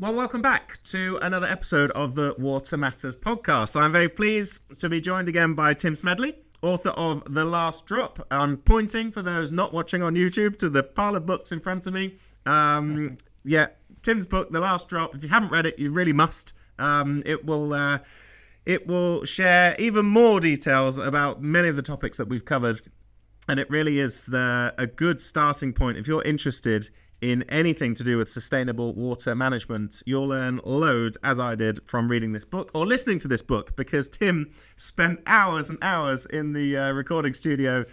Well, welcome back to another episode of the Water Matters podcast. I'm very pleased to be joined again by Tim Smedley, author of The Last Drop. I'm pointing, for those not watching on YouTube, to the pile of books in front of me. Tim's book, The Last Drop. If you haven't read it, you really must. It will share even more details about many of the topics that we've covered, and it really is a good starting point. If you're interested in anything to do with sustainable water management, you'll learn loads, as I did, from reading this book or listening to this book, because Tim spent hours and hours in the recording studio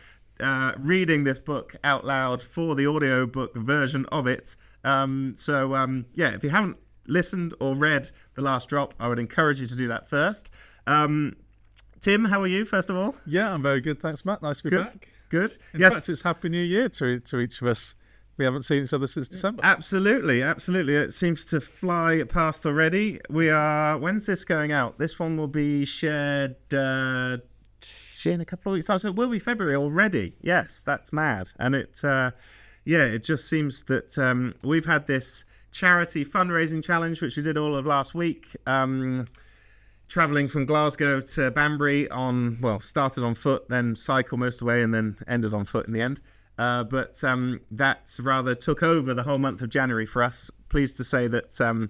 reading this book out loud for the audiobook version of it. If you haven't listened or read The Last Drop, I would encourage you to do that first. Tim, how are you, first of all? Yeah, I'm very good. Thanks, Matt. Nice to be back. Good. In fact, it's Happy New Year to each of us. We haven't seen each other since December. Absolutely. It seems to fly past already. When's this going out? This one will be shared in a couple of weeks' time. So it will be February already. Yes, that's mad. And it just seems that we've had this charity fundraising challenge, which we did all of last week, travelling from Glasgow to Banbury started on foot, then cycled most of the way, and then ended on foot in the end. But that rather took over the whole month of January for us. Pleased to say that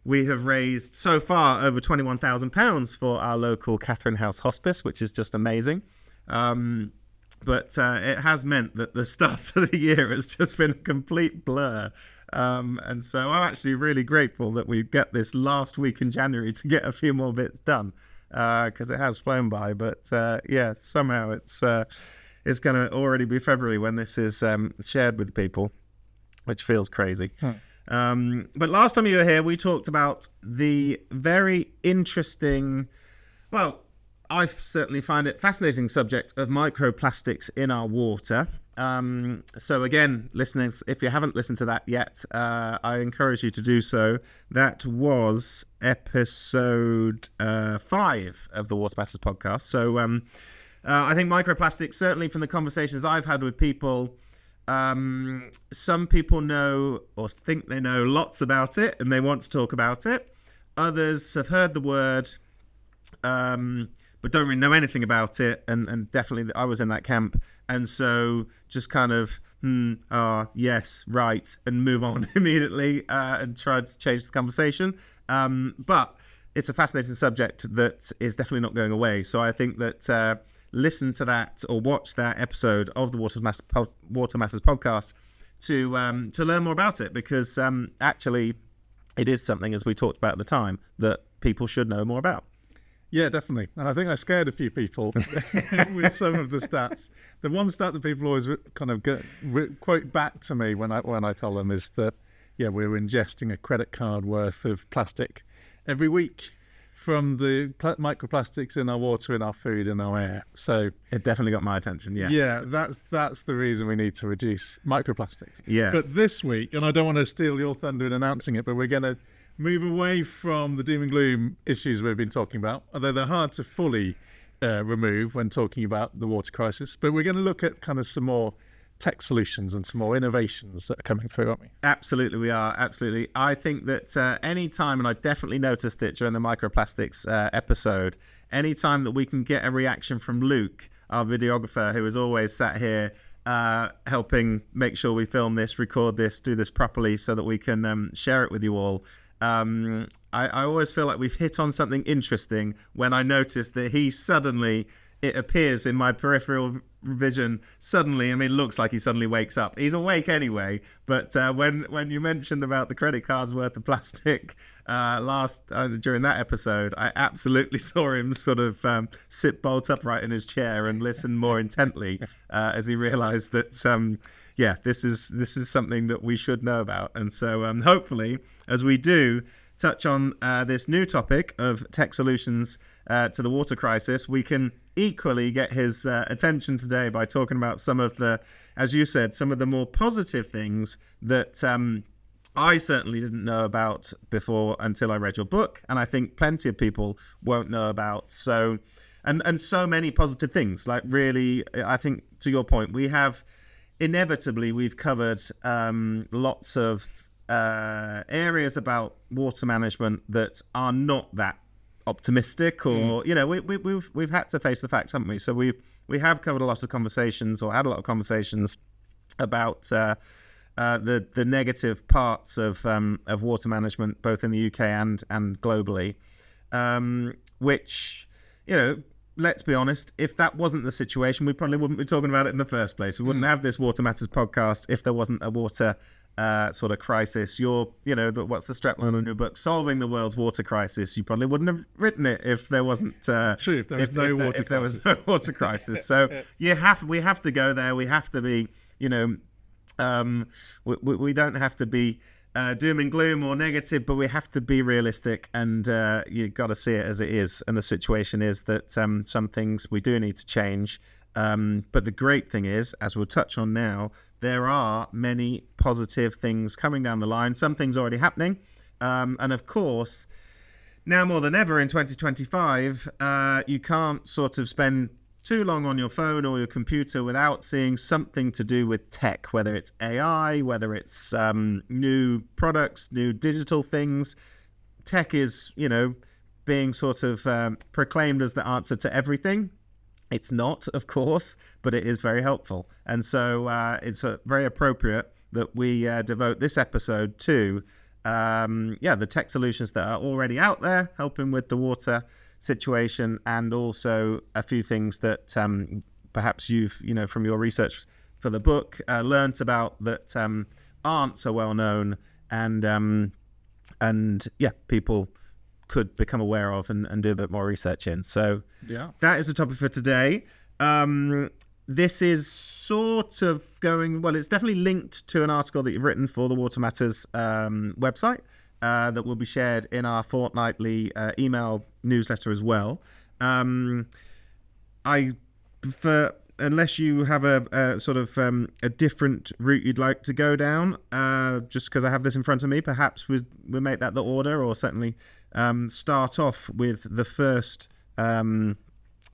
we have raised so far over £21,000 for our local Catherine House Hospice, which is just amazing. But it has meant that the start of the year has just been a complete blur. And so I'm actually really grateful that we get this last week in January to get a few more bits done, because it has flown by. But somehow it's going to already be February when this is shared with people, which feels crazy. But last time you were here, we talked about the very interesting, I certainly find it fascinating subject of microplastics in our water. So again, listeners, if you haven't listened to that yet, I encourage you to do so. That was episode 5 of the Water Matters podcast. So I think microplastics, certainly from the conversations I've had with people, some people know or think they know lots about it and they want to talk about it. Others have heard the word, but don't really know anything about it, and definitely I was in that camp, and so just kind of yes, right, and move on immediately and try to change the conversation. But it's a fascinating subject that is definitely not going away. So I think that listen to that or watch that episode of the Water Matters podcast to learn more about it, because actually it is something, as we talked about at the time, that people should know more about. Yeah, definitely. And I think I scared a few people with some of the stats. The one stat that people always kind of quote back to me when I tell them is that, we're ingesting a credit card worth of plastic every week from the microplastics in our water, in our food, in our air. So it definitely got my attention, yes. Yeah, that's the reason we need to reduce microplastics. Yes. But this week, and I don't want to steal your thunder in announcing it, but we're going to move away from the doom and gloom issues we've been talking about, although they're hard to fully remove when talking about the water crisis. But we're going to look at kind of some more tech solutions and some more innovations that are coming through, aren't we? Absolutely, we are. Absolutely. I think that any time, and I definitely noticed it during the microplastics episode, any time that we can get a reaction from Luke, our videographer, who is always sat here helping make sure we film this, record this, do this properly so that we can share it with you all. I always feel like we've hit on something interesting when I notice that it appears in my peripheral vision suddenly. I mean, it looks like he suddenly wakes up. He's awake anyway, but when you mentioned about the credit card's worth of plastic during that episode, I absolutely saw him sort of sit bolt upright in his chair and listen more intently as he realized that this is something that we should know about. And so hopefully, as we do touch on this new topic of tech solutions to the water crisis, we can equally get his attention today by talking about some of the, as you said, some of the more positive things that I certainly didn't know about before until I read your book, and I think plenty of people won't know about. So, and so many positive things. Like, really, I think to your point, we've covered lots of areas about water management that are not that optimistic, or we've had to face the facts, haven't we? So we have covered a lot of conversations, or had a lot of conversations about the negative parts of water management, both in the UK and globally, which, let's be honest, if that wasn't the situation, we probably wouldn't be talking about it in the first place. We wouldn't have this Water Matters podcast if there wasn't a water sort of crisis. What's the strapline on your book? Solving the world's water crisis. You probably wouldn't have written it if there wasn't. True, if there was no water crisis. So we have to go there. We have to be, we don't have to be doom and gloom or negative, but we have to be realistic, and you've got to see it as it is. And the situation is that some things we do need to change. But the great thing is, as we'll touch on now, there are many positive things coming down the line. Some things already happening. And of course, now more than ever in 2025, you can't sort of spend too long on your phone or your computer without seeing something to do with tech, whether it's AI, whether it's new products, new digital things. Tech is, being sort of proclaimed as the answer to everything. It's not, of course, but it is very helpful. And so it's very appropriate that we devote this episode to the tech solutions that are already out there, helping with the water situation, and also a few things that perhaps you've, from your research for the book, learnt about that aren't so well known, and people could become aware of and do a bit more research in. So that is the topic for today. This is sort of it's definitely linked to an article that you've written for the Water Matters website that will be shared in our fortnightly email newsletter as well. Unless you have a sort of a different route you'd like to go down, just because I have this in front of me, perhaps we make that the order, or certainly start off with the first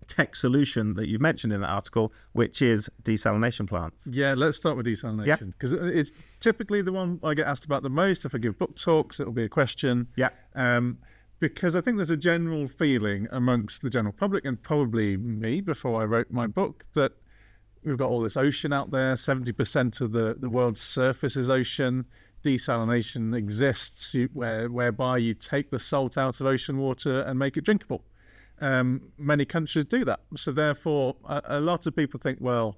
tech solution that you mentioned in that article, which is desalination plants. Yeah, let's start with desalination, because it's typically the one I get asked about the most. If I give book talks, it'll be a question. Because I think there's a general feeling amongst the general public, and probably me before I wrote my book, that we've got all this ocean out there. 70% of the world's surface is ocean. Desalination exists whereby you take the salt out of ocean water and make it drinkable. Many countries do that. So therefore, a lot of people think, well,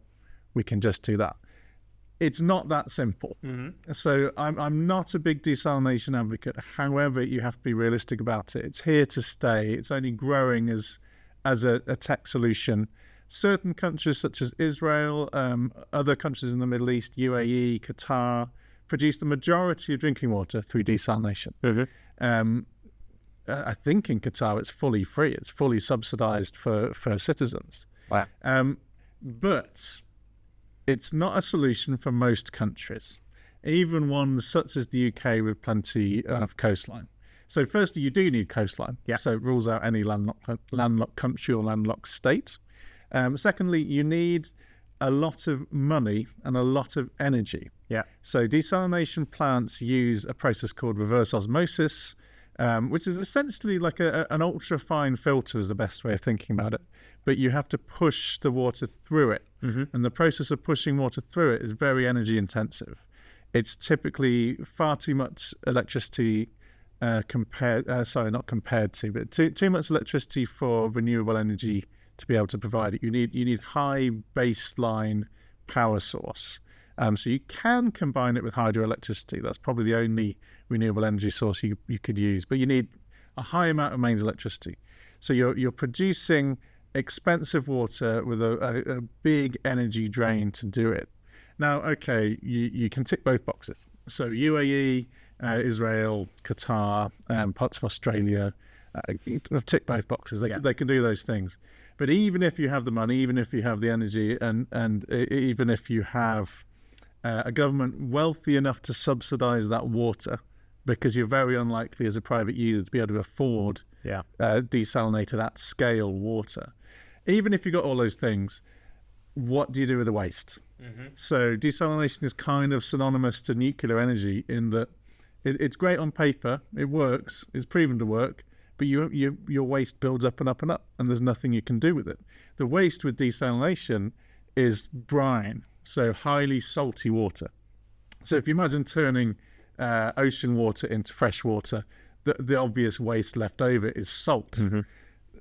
we can just do that. It's not that simple. Mm-hmm. So I'm not a big desalination advocate. However, you have to be realistic about it. It's here to stay. It's only growing as a tech solution. Certain countries such as Israel, other countries in the Middle East, UAE, Qatar, produce the majority of drinking water through desalination. Mm-hmm. I think in Qatar it's fully free. It's fully subsidized for citizens. Wow. But it's not a solution for most countries, even ones such as the UK with plenty of coastline. So firstly, you do need coastline. Yeah. So it rules out any landlocked country or landlocked state. Secondly, you need a lot of money and a lot of energy. Yeah. So desalination plants use a process called reverse osmosis, which is essentially like an ultra-fine filter is the best way of thinking about it. But you have to push the water through it. Mm-hmm. And the process of pushing water through it is very energy intensive. It's typically far too much electricity too much electricity for renewable energy to be able to provide it. You need high baseline power source. So you can combine it with hydroelectricity. That's probably the only renewable energy source you could use. But you need a high amount of mains electricity. So you're producing expensive water with a big energy drain to do it. Now, okay, you can tick both boxes. So UAE, Israel, Qatar, parts of Australia, tick both boxes. They can do those things. But even if you have the money, even if you have the energy, and even if you have a government wealthy enough to subsidize that water, because you're very unlikely as a private user to be able to afford desalinated at scale water. Even if you've got all those things, what do you do with the waste? Mm-hmm. So desalination is kind of synonymous to nuclear energy in that It's great on paper. It works. It's proven to work. But your waste builds up and up and up, and there's nothing you can do with it. The waste with desalination is brine, so highly salty water. So if you imagine turning ocean water into fresh water, the obvious waste left over is salt. Mm-hmm.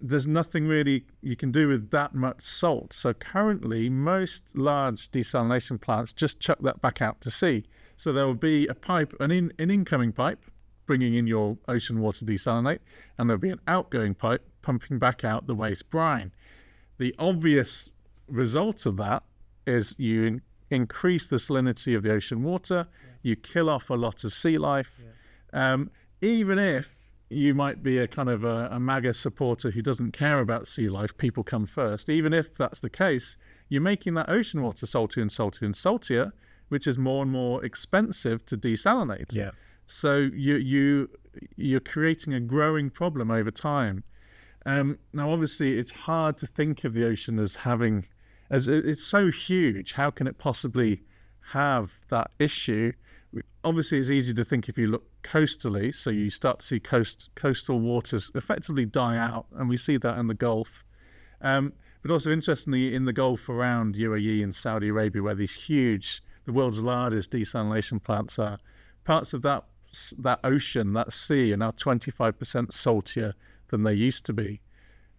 There's nothing really you can do with that much salt. So currently, most large desalination plants just chuck that back out to sea. So there will be a pipe, an incoming pipe, bringing in your ocean water desalinate, and there'll be an outgoing pipe pumping back out the waste brine. The obvious result of that is you increase the salinity of the ocean water, you kill off a lot of sea life. Even if you might be a kind of a MAGA supporter who doesn't care about sea life, people come first. Even if that's the case, you're making that ocean water saltier and saltier and saltier, which is more and more expensive to desalinate. Yeah. So you're creating a growing problem over time. Now, obviously, it's hard to think of the ocean as it's so huge. How can it possibly have that issue? Obviously, it's easy to think if you look coastally, so you start to see coastal waters effectively die out, and we see that in the Gulf. But also, interestingly, in the Gulf around UAE and Saudi Arabia, where these huge, the world's largest desalination plants are, parts of that ocean, that sea, are now 25% saltier than they used to be.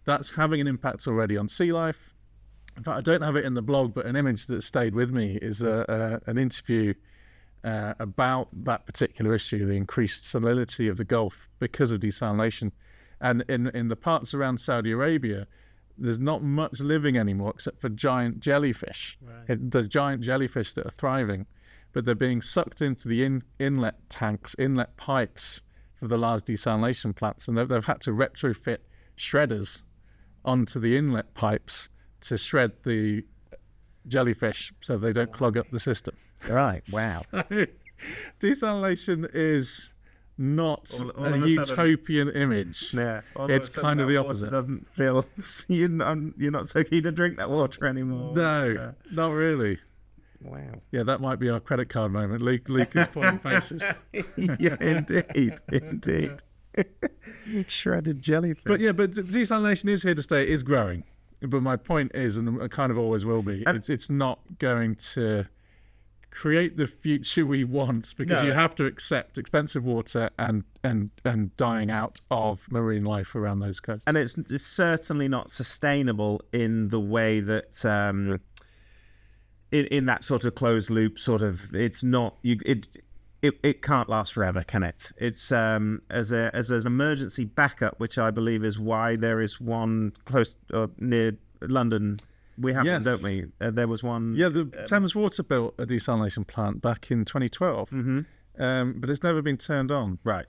That's having an impact already on sea life. In fact, I don't have it in the blog, but an image that stayed with me is an interview about that particular issue, the increased salinity of the Gulf because of desalination. And in the parts around Saudi Arabia, there's not much living anymore except for giant jellyfish. Right. The giant jellyfish that are thriving, but they're being sucked into the inlet tanks, inlet pipes for the large desalination plants, and they've had to retrofit shredders onto the inlet pipes to shred the jellyfish so they don't clog up the system. Right. Wow. So, desalination is not all a of a utopian image. Yeah. It's kind of the opposite. Water doesn't feel you're not so keen to drink that water anymore. No, not really. Wow. Yeah, that might be our credit card moment. Luke is pointing faces. Yeah, indeed. Shredded jellyfish. But desalination is here to stay. It is growing. But my point is, and it kind of always will be, it's not going to create the future we want, because you have to accept expensive water and dying out of marine life around those coasts. And it's certainly not sustainable in the way that in that sort of closed loop sort of. It's not it can't last forever, can it? It's as an emergency backup, which I believe is why there is one close near London. We have them, don't we? There was one. Yeah, the Thames Water built a desalination plant back in 2012, but it's never been turned on. Right.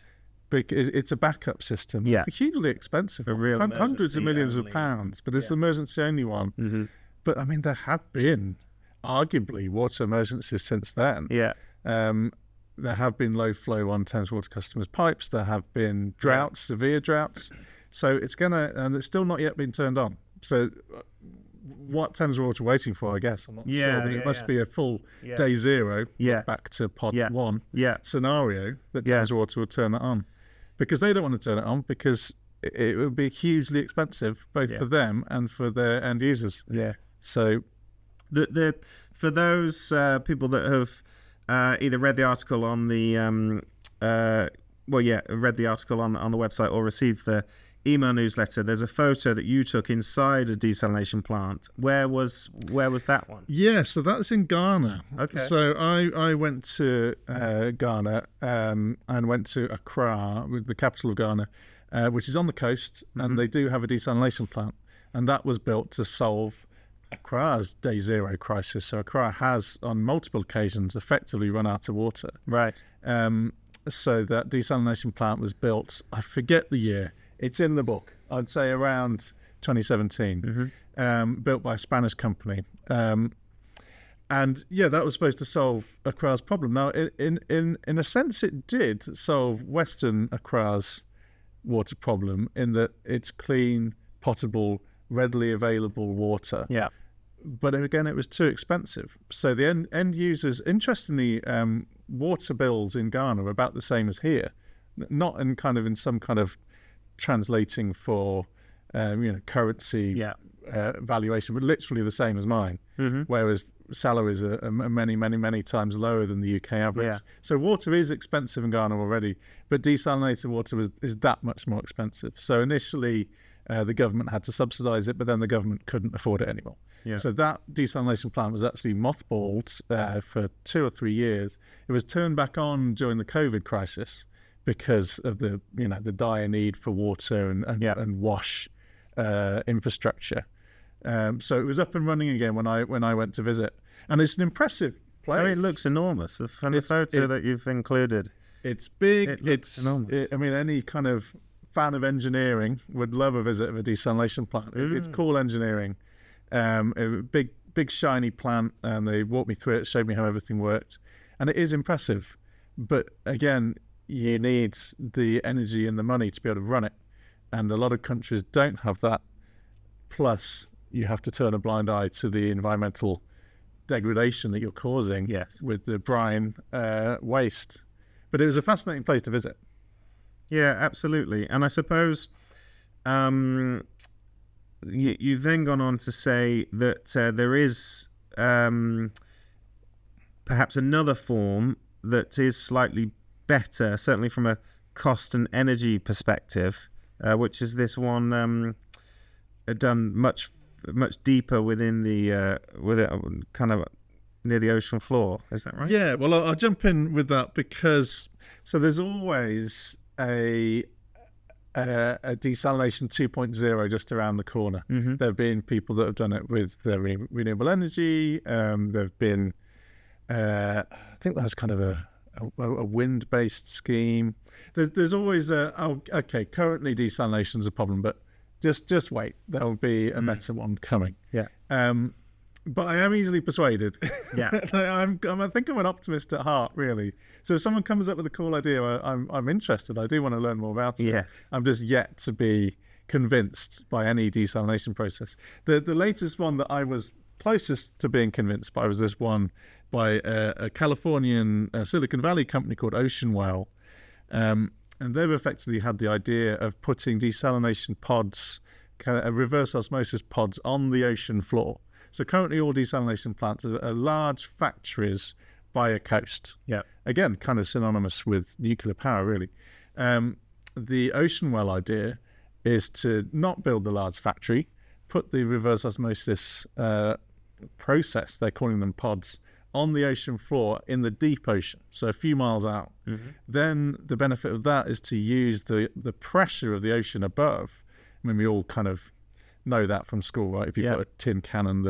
Because it's a backup system. Yeah. Hugely expensive. Hundreds of millions of pounds, but it's the emergency only one. Mm-hmm. But I mean, there have been arguably water emergencies since then. Yeah. There have been low flow on Thames Water customers' pipes. There have been droughts, severe droughts. So and it's still not yet been turned on. So what Thames Water are waiting for, I guess, I'm not sure, but it must be a full day zero, back to pod one scenario that Thames Water will turn that on. Because they don't want to turn it on, because it would be hugely expensive, both for them and for their end users. Yeah. So for those people that have either read the article on the read the article on the website or received the email newsletter, there's a photo that you took inside a desalination plant. Where was that one? Yeah, so that's in Ghana. Okay. So I went to Ghana and went to Accra, the capital of Ghana, which is on the coast, and they do have a desalination plant, and that was built to solve Accra's day zero crisis. So Accra has, on multiple occasions, effectively run out of water. Right. So that desalination plant was built, I forget the year, it's in the book, I'd say around 2017, built by a Spanish company. And that was supposed to solve Accra's problem. Now, in a sense, it did solve Western Accra's water problem, in that it's clean, potable, readily available water. Yeah. but again, it was too expensive. So the end users, interestingly, water bills in Ghana are about the same as here, not in some kind of translating for currency valuation, but literally the same as mine. Whereas salaries are many times lower than the UK average. Yeah. So water is expensive in Ghana already, but desalinated water is that much more expensive. So initially, the government had to subsidise it, but then the government couldn't afford it anymore. Yeah. So that desalination plant was actually mothballed for 2 or 3 years. It was turned back on during the COVID crisis because of the dire need for water and wash infrastructure. So it was up and running again when I went to visit, and it's an impressive place. I mean, it looks enormous. From the photo that you've included, it's big. It looks enormous. Any kind of fan of engineering would love a visit of a desalination plant. It's cool engineering. A big shiny plant, and they walked me through it, showed me how everything worked, and it is impressive. But again, you need the energy and the money to be able to run it, and a lot of countries don't have that. Plus, you have to turn a blind eye to the environmental degradation that you're causing with the brine waste. But it was a fascinating place to visit. Yeah, absolutely. And I suppose you've then gone on to say that there is perhaps another form that is slightly better, certainly from a cost and energy perspective, which is this one done much deeper within the kind of near the ocean floor. Is that right? Yeah. Well, I'll jump in with that because there's always a desalination 2.0 just around the corner. There have been people that have done it with renewable energy. There've been, I think that was kind of a wind-based scheme. There's always currently desalination is a problem, but just wait. There'll be a better one coming. Yeah. But I am easily persuaded. Yeah. I think I'm an optimist at heart, really. So if someone comes up with a cool idea, I'm interested. I do want to learn more about it. Yes. I'm just yet to be convinced by any desalination process. The latest one that I was closest to being convinced by was this one by a Californian Silicon Valley company called Ocean Well. And they've effectively had the idea of putting desalination pods, reverse osmosis pods, on the ocean floor. So currently all desalination plants are large factories by a coast. Yeah. Again, kind of synonymous with nuclear power, really. The Ocean Well idea is to not build the large factory, put the reverse osmosis process, they're calling them pods, on the ocean floor in the deep ocean, so a few miles out. Then the benefit of that is to use the pressure of the ocean above. I mean, we all kind of know that from school, right? If you've got a tin can on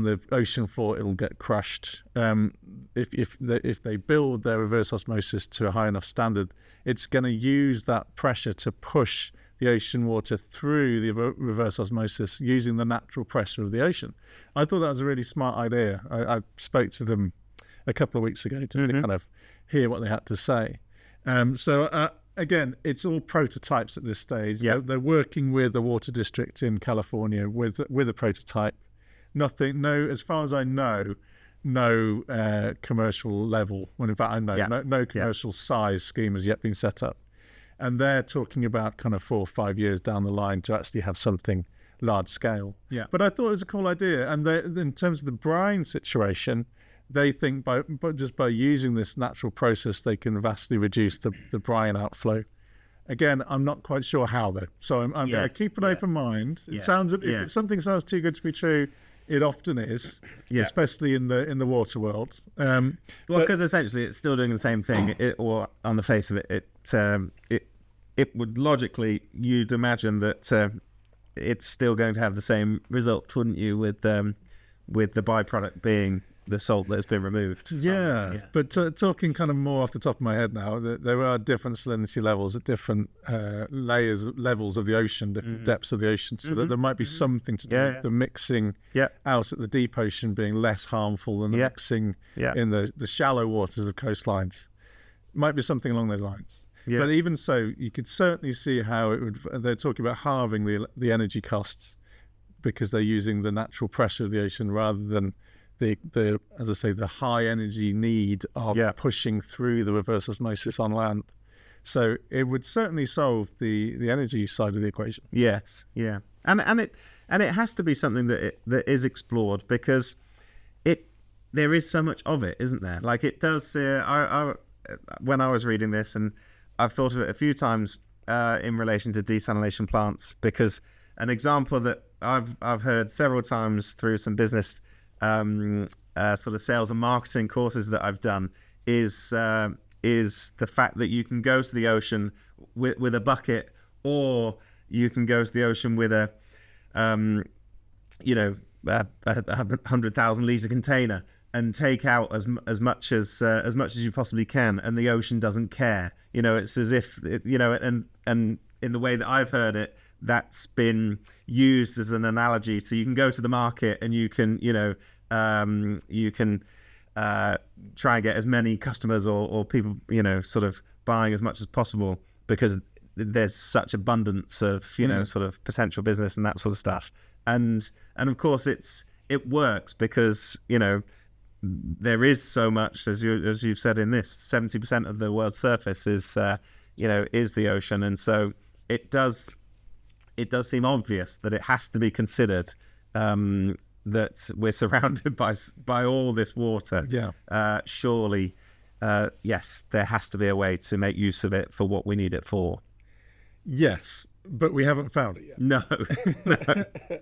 the ocean floor, it'll get crushed. If they build their reverse osmosis to a high enough standard, it's going to use that pressure to push the ocean water through the reverse osmosis using the natural pressure of the ocean. I thought that was a really smart idea. I spoke to them a couple of weeks ago just to kind of hear what they had to say. Again, it's all prototypes at this stage. Yeah. They're working with the water district in California with a prototype. As far as I know, no commercial level. Well, in fact, I know no commercial size scheme has yet been set up. And they're talking about kind of 4 or 5 years down the line to actually have something large scale. Yeah. But I thought it was a cool idea. And in terms of the brine situation, they think by using this natural process, they can vastly reduce the brine outflow. Again, I'm not quite sure how though. So I'm going to keep an open mind. It sounds if something sounds too good to be true, it often is, especially in the water world. Well, because essentially it's still doing the same thing. Or on the face of it, it would logically, you'd imagine that it's still going to have the same result, wouldn't you? With the byproduct being the salt that's been removed. But talking kind of more off the top of my head now, there are different salinity levels at different levels of the ocean, different depths of the ocean, so that there might be something to do with the mixing out at the deep ocean being less harmful than the mixing in the shallow waters of coastlines. Might be something along those lines. But even so, you could certainly see how it would. They're talking about halving the energy costs because they're using the natural pressure of the ocean rather than the as I say, the high energy need of pushing through the reverse osmosis on land. So it would certainly solve the energy side of the equation. Yes, yeah, and it has to be something that is explored, because there is so much of it, isn't there? Like it does. When I was reading this, and I've thought of it a few times in relation to desalination plants, because an example that I've heard several times through some business sort of sales and marketing courses that I've done is the fact that you can go to the ocean with a bucket, or you can go to the ocean with a 100,000 litre container and take out as much as you possibly can, and the ocean doesn't care. It's as if and in the way that I've heard it, that's been used as an analogy. So you can go to the market and you can try and get as many customers or people sort of buying as much as possible, because there's such abundance of sort of potential business and that sort of stuff. And of course it works, because there is so much, as you've said in this, 70% of the world's surface is the ocean, and so it does seem obvious that it has to be considered, that we're surrounded by all this water. Yeah. Surely, yes, there has to be a way to make use of it for what we need it for. Yes, but we haven't found it yet.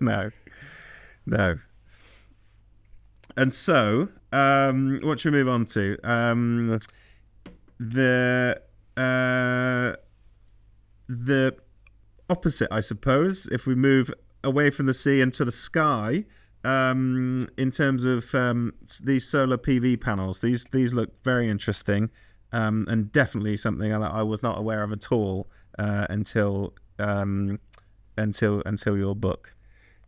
No. And so, what should we move on to? The opposite, I suppose, if we move away from the sea into the sky, in terms of these solar PV panels. These look very interesting, and definitely something that I was not aware of at all until your book.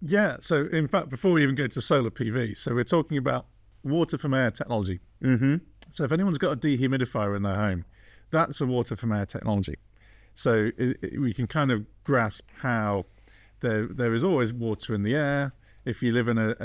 Yeah, so in fact, before we even go to solar PV, so we're talking about water from air technology. Mm-hmm. So if anyone's got a dehumidifier in their home, that's a water from air technology. So we can kind of grasp how there is always water in the air. If you live in if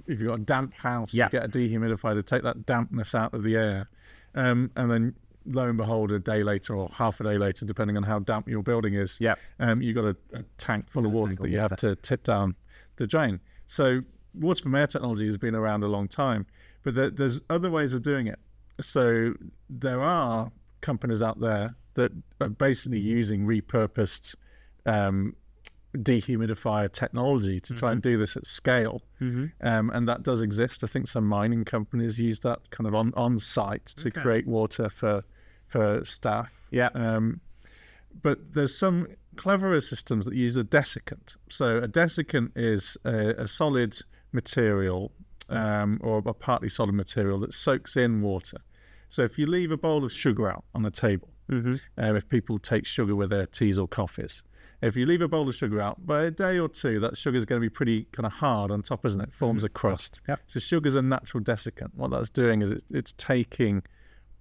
you've got a damp house, you get a dehumidifier to take that dampness out of the air. And then lo and behold, a day later or half a day later, depending on how damp your building is, you've got a tank full of water that you have to tip down the drain. So water from air technology has been around a long time, but there's other ways of doing it. So there are companies out there that are basically using repurposed dehumidifier technology to try and do this at scale. And that does exist. I think some mining companies use that kind of on site to create water for staff. But there's some cleverer systems that use a desiccant. So a desiccant is a solid material or a partly solid material that soaks in water. So if you leave a bowl of sugar out on the table, if people take sugar with their teas or coffees, if you leave a bowl of sugar out, by a day or two, that sugar is going to be pretty kind of hard on top, isn't it? It forms a crust. So sugar's a natural desiccant. What that's doing is it's taking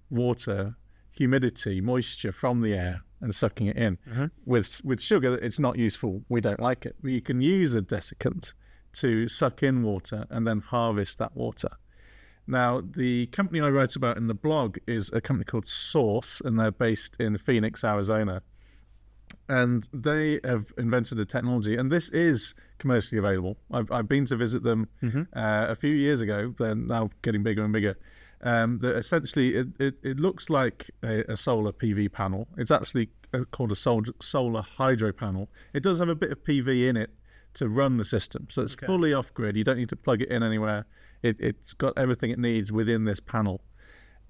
water, humidity, moisture from the air and sucking it in. With sugar, it's not useful. We don't like it. But you can use a desiccant to suck in water and then harvest that water. Now, the company I write about in the blog is a company called Source, and they're based in Phoenix, Arizona. And they have invented a technology, and this is commercially available. I've been to visit them a few years ago. They're now getting bigger and bigger. That essentially, it looks like a solar PV panel. It's actually called a solar hydro panel. It does have a bit of PV in it to run the system. So it's fully off-grid. You don't need to plug it in anywhere. It's got everything it needs within this panel.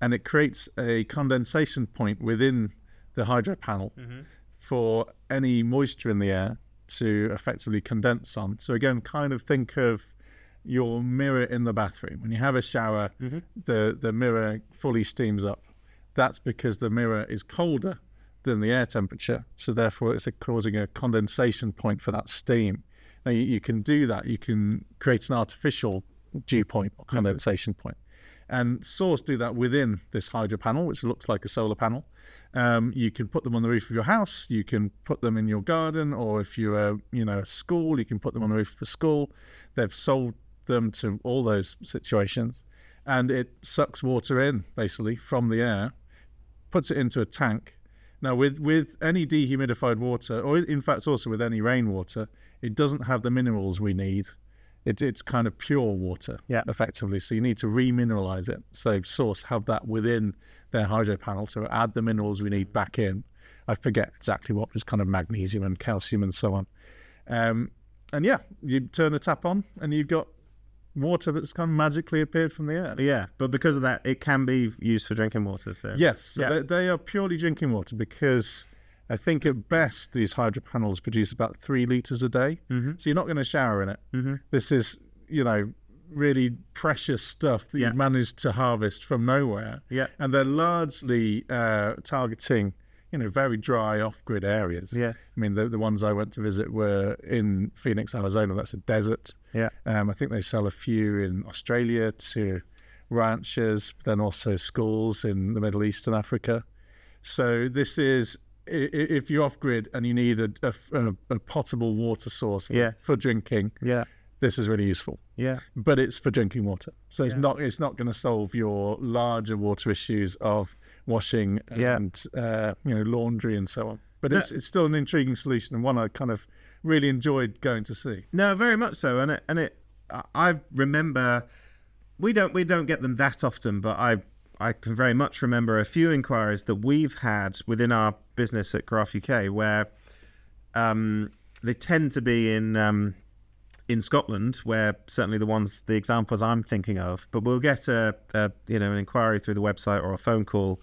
And it creates a condensation point within the hydro panel for any moisture in the air to effectively condense on. So again, kind of think of your mirror in the bathroom. When you have a shower, the mirror fully steams up. That's because the mirror is colder than the air temperature, so therefore it's causing a condensation point for that steam. Now you can do that. You can create an artificial dew point or condensation point, And Source do that within this hydro panel, which looks like a solar panel. You can put them on the roof of your house. You can put them in your garden, or if you're a school, you can put them on the roof of a school. They've sold them to all those situations, and it sucks water in basically from the air, puts it into a tank. Now, with any dehumidified water, or in fact also with any rainwater, it doesn't have the minerals we need. It's kind of pure water, effectively. So you need to remineralize it. So Source have that within their hydro panel to add the minerals we need back in. I forget exactly what was kind of magnesium and calcium and so on. And yeah, you turn the tap on and you've got water that's kind of magically appeared from the air. Yeah, but because of that, it can be used for drinking water. So yes, so they are purely drinking water, because I think at best these hydro panels produce about 3 litres a day. Mm-hmm. So you're not going to shower in it. Mm-hmm. This is, really precious stuff that you've managed to harvest from nowhere. Yeah. And they're largely targeting, very dry off-grid areas. Yeah. I mean, the ones I went to visit were in Phoenix, Arizona. That's a desert. Yeah. I think they sell a few in Australia to ranchers, but then also schools in the Middle East and Africa. So this is, if you're off-grid and you need a potable water source for drinking, this is really useful. Yeah. But it's for drinking water. So it's not going to solve your larger water issues of washing and laundry and so on. But it's still an intriguing solution, and one I kind of really enjoyed going to see. No, very much so. And I remember we don't get them that often, but I can very much remember a few inquiries that we've had within our business at Graph UK, where they tend to be in Scotland, where certainly the examples I'm thinking of. But we'll get an inquiry through the website or a phone call,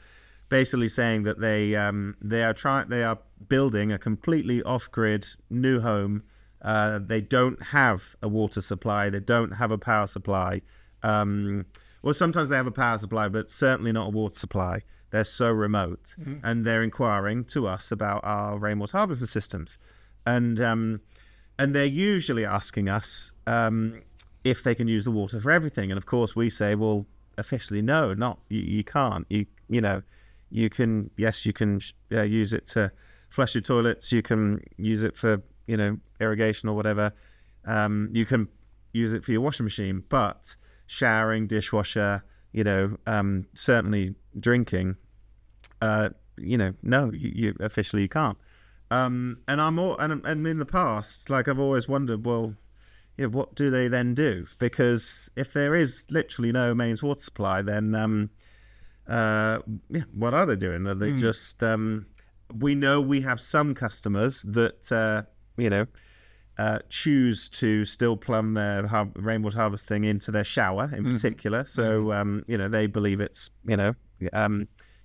basically saying that they are building a completely off-grid new home. They don't have a water supply. They don't have a power supply. Well, sometimes they have a power supply, but certainly not a water supply. They're so remote, and they're inquiring to us about our rainwater harvester systems, and they're usually asking us if they can use the water for everything. And of course, we say, well, officially, no, not you can't. You can use it to flush your toilets. You can use it for irrigation or whatever. You can use it for your washing machine, but showering, dishwasher, certainly drinking, no, you officially you can't. And in the past, I've always wondered, well, what do they then do? Because if there is literally no mains water supply, then what are they doing? Are they just? We know we have some customers that choose to still plumb their rainwater harvesting into their shower in particular. So they believe it's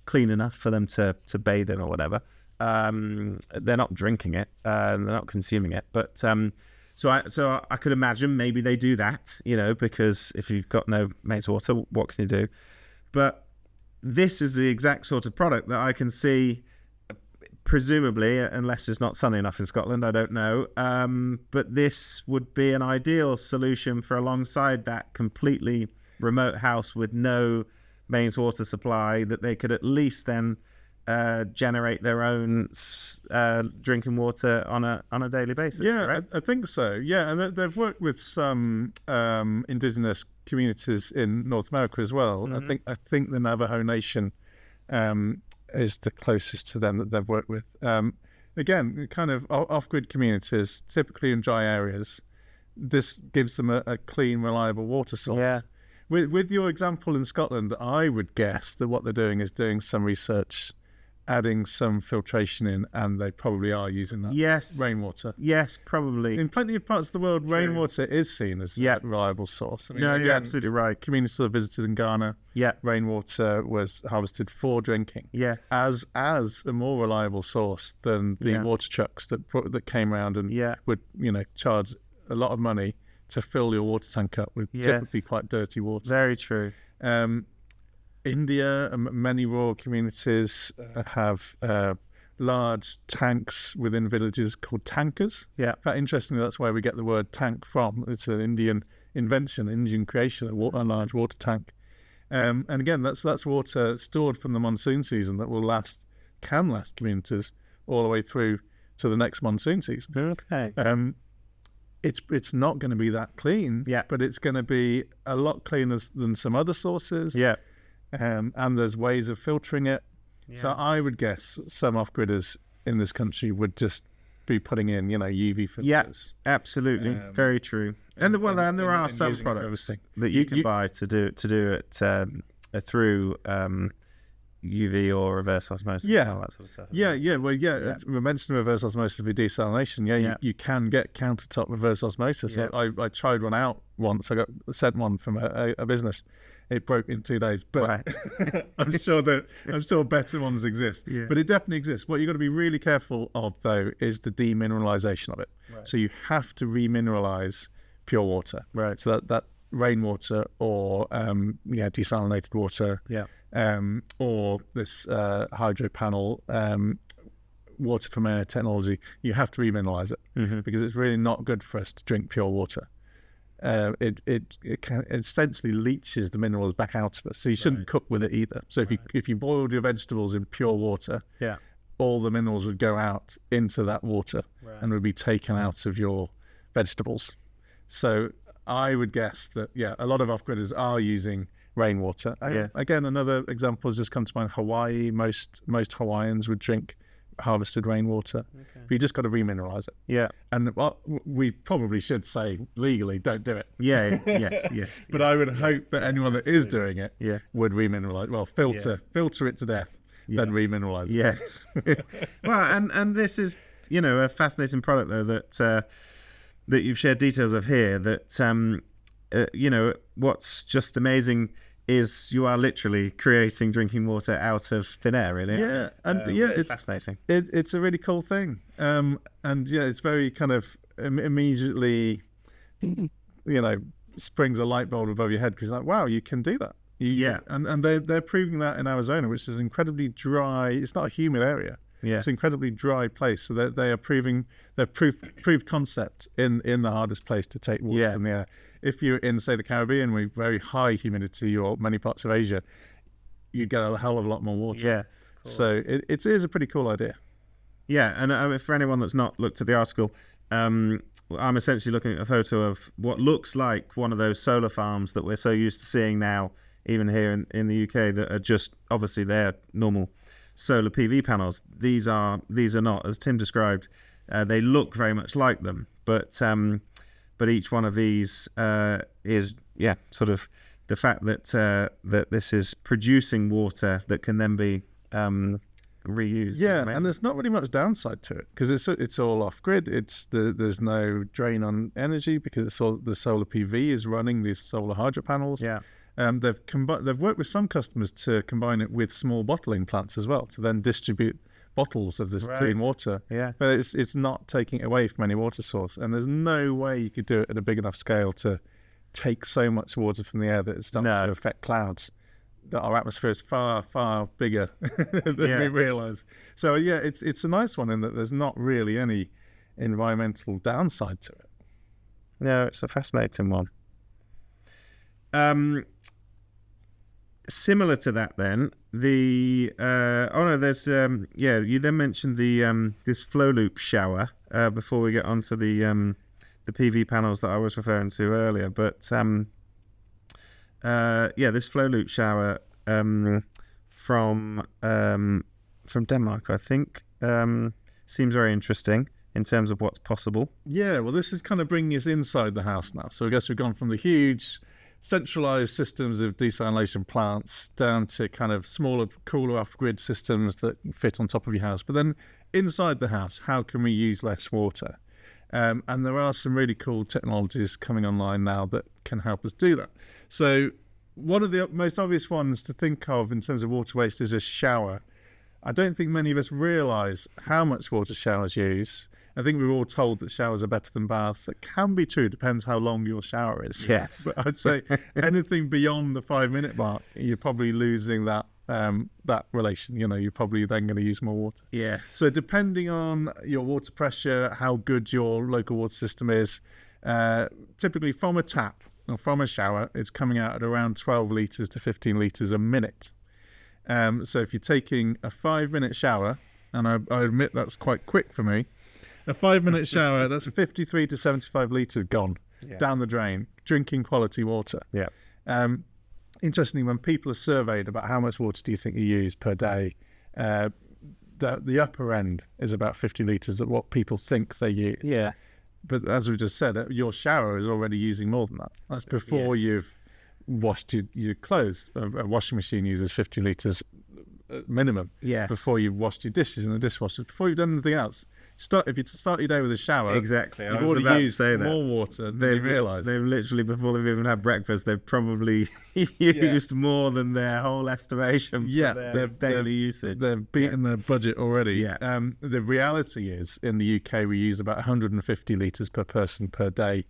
clean enough for them to bathe in or whatever. They're not drinking it, they're not consuming it, but so I could imagine maybe they do that, because if you've got no mains water, what can you do? But this is the exact sort of product that I can see, presumably, unless it's not sunny enough in Scotland, I don't know, but this would be an ideal solution for alongside that completely remote house with no mains water supply, that they could at least then generate their own drinking water on a daily basis. Yeah, right? I think so. Yeah, and they've worked with some indigenous communities in North America as well. I think the Navajo Nation is the closest to them that they've worked with. Again, kind of off-grid communities, typically in dry areas. This gives them a clean, reliable water source. Yeah. With your example in Scotland, I would guess that what they're doing is doing some research, adding some filtration in, and they probably are using that rainwater. Yes, probably. In plenty of parts of the world, rainwater is seen as a reliable source. I mean, no, you're absolutely right. Communities I visited in Ghana, rainwater was harvested for drinking. Yes. As a more reliable source than the water trucks that came around and would charge a lot of money to fill your water tank up with typically quite dirty water. Very true. India and many rural communities have large tanks within villages called tankers. Yeah. In fact, interestingly, that's where we get the word tank from. It's an Indian invention, Indian creation, a large water tank. And again, that's water stored from the monsoon season that can last communities all the way through to the next monsoon season. Okay. It's not going to be that clean, Yeah. but it's going to be a lot cleaner than some other sources. Yeah. And there's ways of filtering it. Yeah. So I would guess some off-gridders in this country would just be putting in, UV filters. Yeah, absolutely, very true. And there are some products that you can buy to do it through UV or reverse osmosis. Yeah, all that sort of stuff. We mentioned reverse osmosis with desalination. You can get countertop reverse osmosis. Yeah. I tried one out once. I got sent one from a business. It broke in 2 days, but Right. I'm sure better ones exist. Yeah. But it definitely exists. What you've got to be really careful of, though, is the demineralization of it. Right. So you have to remineralize pure water. Right. So that rainwater or desalinated water. Yeah. Or this hydro panel water from air technology, you have to remineralize it because it's really not good for us to drink pure water. It essentially leaches the minerals back out of us, so you shouldn't cook with it either. So if you boiled your vegetables in pure water, all the minerals would go out into that water and would be taken out of your vegetables. So I would guess that a lot of off-gridders are using rainwater. Yes. Again, another example has just come to mind. Hawaii, most Hawaiians would drink harvested rainwater. But you just got to remineralize it. Yeah. And we probably should say legally, don't do it. Yeah. Yes. But I would hope that anyone that is doing it Yeah. would remineralize. Well, filter it to death, then remineralize it. Yes. Well, and this is a fascinating product though that you've shared details of here. That what's just amazing is you are literally creating drinking water out of thin air, really. Yeah, and it's fascinating. It's a really cool thing, and it's very kind of immediately, springs a light bulb above your head because like, wow, you can do that. And they're proving that in Arizona, which is incredibly dry. It's not a humid area. Yeah, it's an incredibly dry place. So they are proving their proof concept in the hardest place to take water from the air. If you're in, say, the Caribbean with very high humidity or many parts of Asia, you'd get a hell of a lot more water. Yes, so it is a pretty cool idea. Yeah, and for anyone that's not looked at the article, I'm essentially looking at a photo of what looks like one of those solar farms that we're so used to seeing now, even here in the UK, that are just, obviously they're normal solar PV panels. These are not, as Tim described. They look very much like them, but each one of these is sort of the fact that this is producing water that can then be reused. Yeah, and there's not really much downside to it because it's all off grid. There's no drain on energy because the solar PV is running these solar hydro panels. Yeah. They've worked with some customers to combine it with small bottling plants as well to then distribute bottles of this clean water. Yeah. But it's not taking it away from any water source, and there's no way you could do it at a big enough scale to take so much water from the air that it starts to affect clouds. That our atmosphere is far, far bigger than we realise. So it's a nice one in that there's not really any environmental downside to it. No, it's a fascinating one. Similar to that, then you then mentioned the this flow loop shower before we get onto the PV panels that I was referring to earlier. But this flow loop shower from Denmark, I think, seems very interesting in terms of what's possible. Yeah, well, this is kind of bringing us inside the house now. So I guess we've gone from the huge centralized systems of desalination plants down to kind of smaller, cooler off-grid systems that fit on top of your house. But then inside the house, how can we use less water? And there are some really cool technologies coming online now that can help us do that. So one of the most obvious ones to think of in terms of water waste is a shower. I don't think many of us realise how much water showers use. I think we're all told that showers are better than baths. That can be true. It depends how long your shower is. Yes. But I'd say anything beyond the 5-minute mark, you're probably losing that relation. You're probably then going to use more water. Yes. So depending on your water pressure, how good your local water system is, typically from a tap, or from a shower, it's coming out at around 12 litres to 15 litres a minute. So if you're taking a 5-minute shower, and I admit that's quite quick for me, a 5-minute shower, that's 53 to 75 litres gone down the drain, drinking quality water. Yeah. Interestingly, when people are surveyed about how much water do you think you use per day, the upper end is about 50 litres of what people think they use. Yeah. But as we just said, your shower is already using more than that. That's before you've washed your clothes. A washing machine uses 50 litres minimum before you've washed your dishes in the dishwasher, before you've done anything else. If you start your day with a shower, exactly, you've already used more water than you realise. They've literally, before they've even had breakfast, they've probably used more than their whole estimation for their daily usage. They've beaten their budget already. Yeah. The reality is, in the UK, we use about 150 litres per person per day.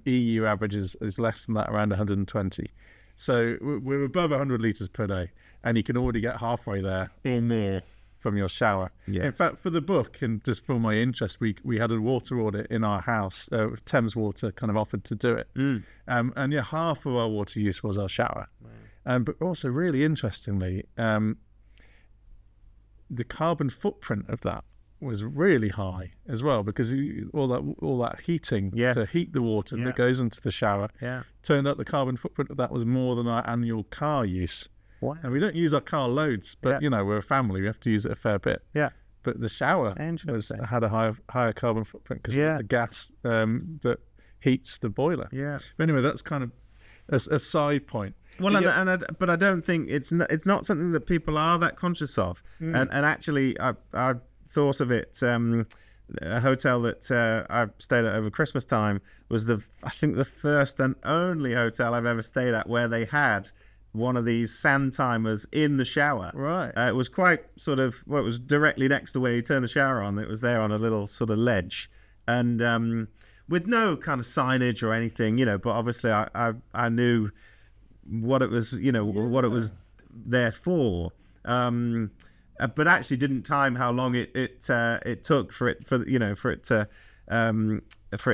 EU average is less than that, around 120. So we're above 100 litres per day, and you can already get halfway there or more from your shower. Yes. In fact, for the book, and just for my interest, we had a water audit in our house. Thames Water kind of offered to do it. And half of our water use was our shower. Wow. But also, really interestingly, the carbon footprint of that was really high as well, because all that heating to heat the water that goes into the shower turned out the carbon footprint of that was more than our annual car use. Wow. And we don't use our car loads, but we're a family, we have to use it a fair bit. But the shower had a higher carbon footprint because of the gas that heats the boiler. But anyway, that's kind of a side point. Well, but I don't think it's not something that people are that conscious of. And actually, I thought of it. A hotel that I stayed at over Christmas time was I think the first and only hotel I've ever stayed at where they had one of these sand timers in the shower. Right. It was quite it was directly next to where you turn the shower on. It was there on a little sort of ledge, and with no kind of signage or anything, but obviously I knew what it was, what it was there for. But actually didn't time how long it took for it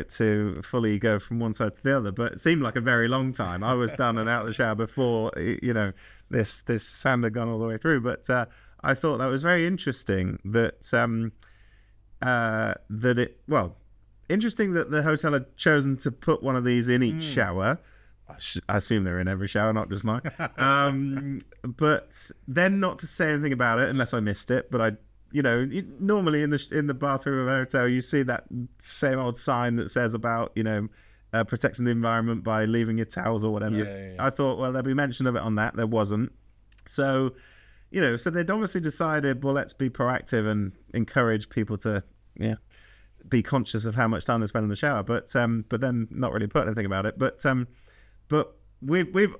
to fully go from one side to the other. But it seemed like a very long time. I was done and out of the shower before this sand had gone all the way through. But I thought that was very interesting interesting that the hotel had chosen to put one of these in each shower. I assume they're in every shower, not just mine. But then not to say anything about it unless I missed it. But normally in the bathroom of a hotel, you see that same old sign that says about protecting the environment by leaving your towels or whatever. I thought, well, there'll be mention of it on that. There wasn't. So, so they'd obviously decided, well, let's be proactive and encourage people to, be conscious of how much time they spend in the shower. But then not really put anything about it. But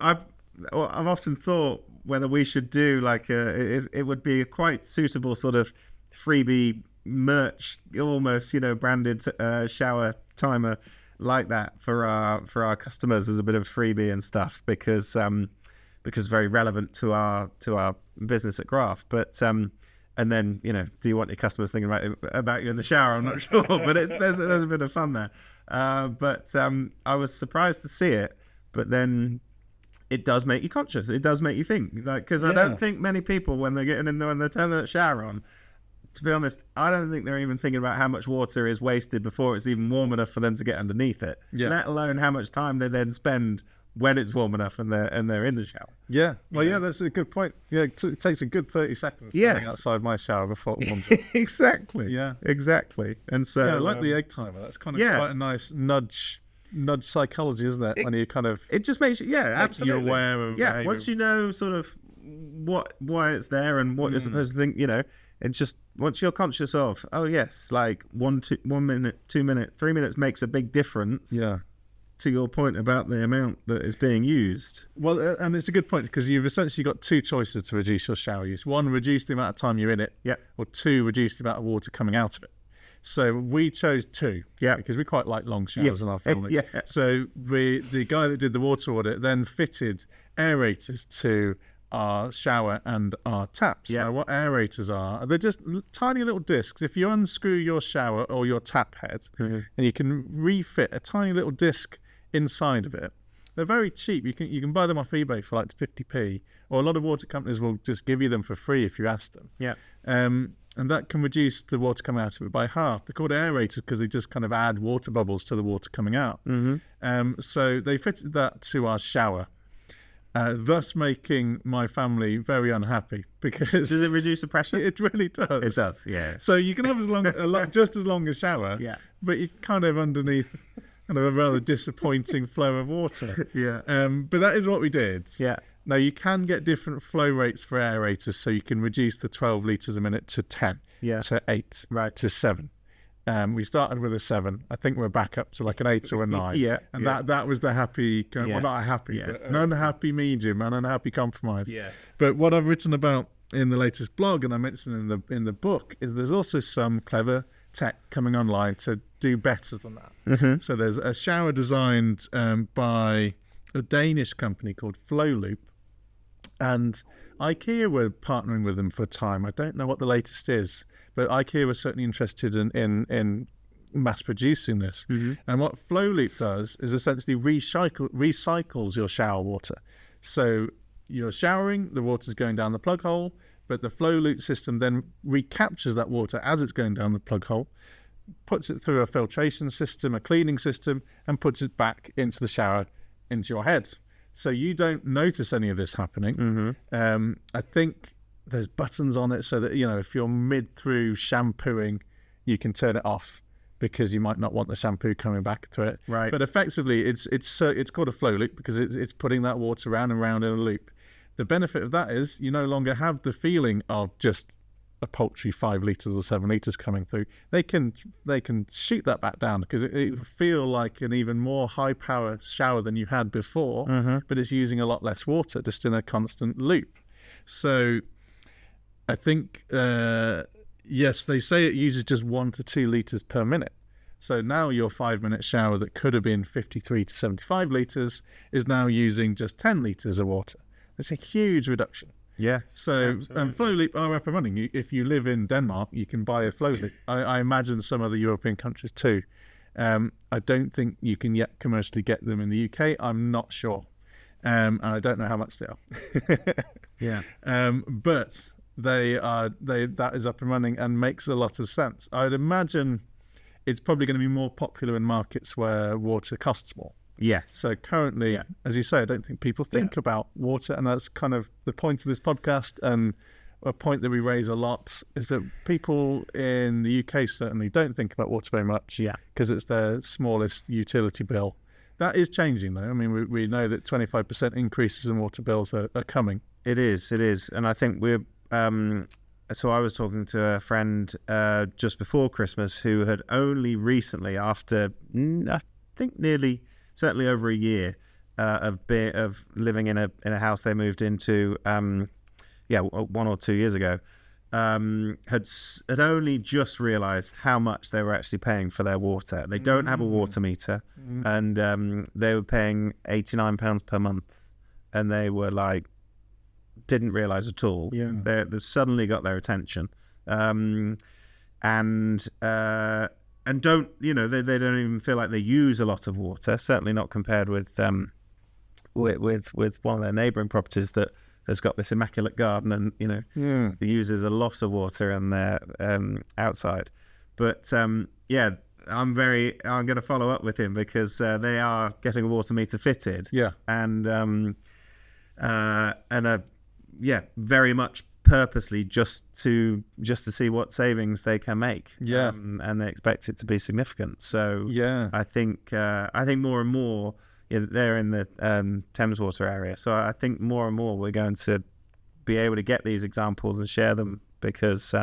I've often thought whether we should do it would be a quite suitable sort of freebie merch, almost branded shower timer like that for our customers as a bit of freebie and stuff, because very relevant to our business at Graph. But and then do you want your customers thinking about you in the shower? I'm not sure, but there's a bit of fun there. But I was surprised to see it. But then it does make you conscious. It does make you think. Because I don't think many people, when they're getting in there, when they turn the shower on, to be honest, I don't think they're even thinking about how much water is wasted before it's even warm enough for them to get underneath it. Let alone how much time they then spend when it's warm enough and they're in the shower. That's a good point. It takes a good 30 seconds standing outside my shower before it warms up. Exactly. And so I like the egg timer. That's kind of quite a nice nudge psychology, isn't it? When you kind of it just makes you absolutely you're aware of behavior. Once you know sort of why it's there and what you're supposed to think, it's just once you're conscious of 1 minute, 2 minutes, 3 minutes makes a big difference. To your point about the amount that is being used. Well, and it's a good point, because you've essentially got two choices to reduce your shower use. One, reduce the amount of time you're in it. Or two, reduce the amount of water coming out of it. So we chose two, because we quite like long showers in our filming. So the guy that did the water audit then fitted aerators to our shower and our taps. Now, what aerators are, they're just tiny little discs. If you unscrew your shower or your tap head, and you can refit a tiny little disc inside of it, they're very cheap. You can buy them off eBay for like 50p, or a lot of water companies will just give you them for free if you ask them. Yeah. And that can reduce the water coming out of it by half. They're called aerators because they just kind of add water bubbles to the water coming out. So they fitted that to our shower, thus making my family very unhappy because... Does it reduce the pressure? It really does. It does, yeah. So you can have just as long a shower, Yeah. but you're kind of underneath kind of a rather disappointing flow of water. Yeah. But that is what we did. Yeah. Now, you can get different flow rates for aerators, so you can reduce the 12 litres a minute to 10, to 8, to 7. We started with a 7. I think we're back up to like an 8 or a 9. And that was the happy, well, not a happy, but an unhappy medium, an unhappy compromise. Yeah. But what I've written about in the latest blog, and I mentioned in the book, is there's also some clever tech coming online to do better than that. So there's a shower designed by a Danish company called Flowloop. And IKEA were partnering with them for a time. I don't know what the latest is, but IKEA was certainly interested in mass producing this. And what Flowloop does is essentially recycles your shower water. So you're showering, the water's going down the plug hole, but the Flowloop system then recaptures that water as it's going down the plug hole, puts it through a filtration system, a cleaning system, and puts it back into the shower, into your head. So you don't notice any of this happening. I think there's buttons on it so that, if you're mid through shampooing, you can turn it off because you might not want the shampoo coming back through it. Right. But effectively, it's called a flow loop because it's putting that water round and round in a loop. The benefit of that is you no longer have the feeling of just a paltry 5 litres or 7 litres coming through. They can shoot that back down because it will feel like an even more high power shower than you had before, but it's using a lot less water just in a constant loop. So I think yes, they say it uses just 1 to 2 litres per minute. So now your 5-minute shower that could have been 53 to 75 litres is now using just 10 litres of water. It's a huge reduction. Yeah. So, and Flowloop are up and running. If you live in Denmark, you can buy a Flowloop. I imagine some other European countries too. I don't think you can yet commercially get them in the UK. I'm not sure. And I don't know how much they are. But that is up and running and makes a lot of sense. I'd imagine it's probably going to be more popular in markets where water costs more. Yeah. So currently, as you say, I don't think people think about water, and that's kind of the point of this podcast. And a point that we raise a lot is that people in the UK certainly don't think about water very much, because it's their smallest utility bill. That is changing, though. I mean, we know that 25% increases in water bills are coming. It is, and I think we're. So I was talking to a friend just before Christmas who had only recently, after I think certainly over a year of living in a house they moved into 1 or 2 years ago, had only just realised how much they were actually paying for their water. They don't have a water meter, and they were paying £89 per month, and they were like, didn't realise at all. They suddenly got their attention, and don't, they don't even feel like they use a lot of water. Certainly not compared with one of their neighbouring properties that has got this immaculate garden and uses a lot of water in their outside. But I'm going to follow up with him because they are getting a water meter fitted. And very much purposely just to see what savings they can make, and they expect it to be significant. So I think more and more, they're in the Thames Water area, so I think more and more we're going to be able to get these examples and share them because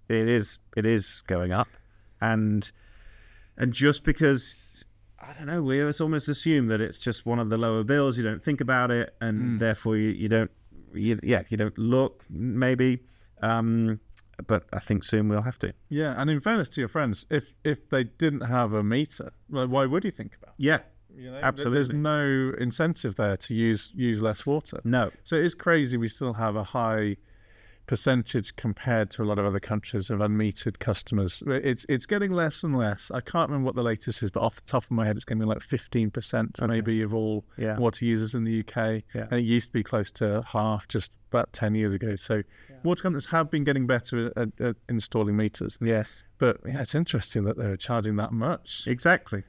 it is going up, and just because I don't know, we almost assume that it's just one of the lower bills. You don't think about it, and therefore you don't. You don't look, maybe, but I think soon we'll have to. And in fairness to your friends, if they didn't have a meter, well, why would you think about it? Absolutely. There's no incentive there to use less water. No. So it is crazy we still have a high percentage compared to a lot of other countries of unmetered customers. It's getting less and less. I can't remember what the latest is, but off the top of my head, it's going to be like 15% maybe of all water users in the UK. And it used to be close to half just about 10 years ago. So water companies have been getting better at installing meters. Yes. But it's interesting that they're charging that much. Exactly.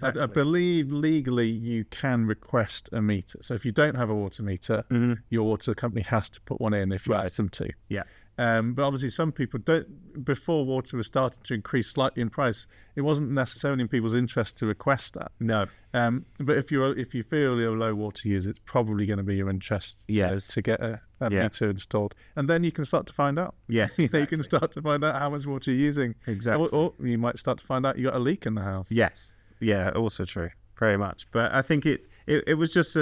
I believe legally you can request a meter. So if you don't have a water meter, your water company has to put one in if you ask them to. Yeah. But obviously some people don't, before water was starting to increase slightly in price, it wasn't necessarily in people's interest to request that. No. But if you feel you're a low water user, it's probably going to be your interest to get a meter installed. And then you can start to find out. Yes. You can start to find out how much water you're using. Exactly. Or you might start to find out you got a leak in the house. Yes. Yeah, also true. Very much. But I think it was just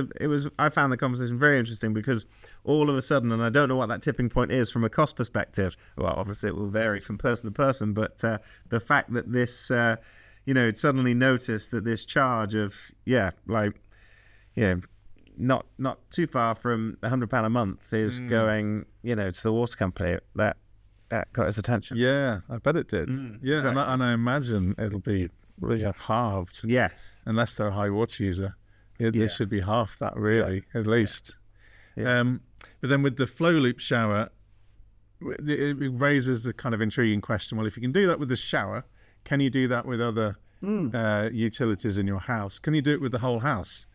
I found the conversation very interesting because all of a sudden, and I don't know what that tipping point is from a cost perspective. Well, obviously it will vary from person to person, but the fact that this, suddenly noticed that this charge of, not too far from £100 a month is going, to the water company, that got his attention. Yeah, I bet it did. Exactly. and I imagine it'll be halved. Yes. Unless they're a high water user. It should be half that, really, at least. But then with the flow loop shower, it raises the kind of intriguing question. Well, if you can do that with the shower, can you do that with other utilities in your house? Can you do it with the whole house?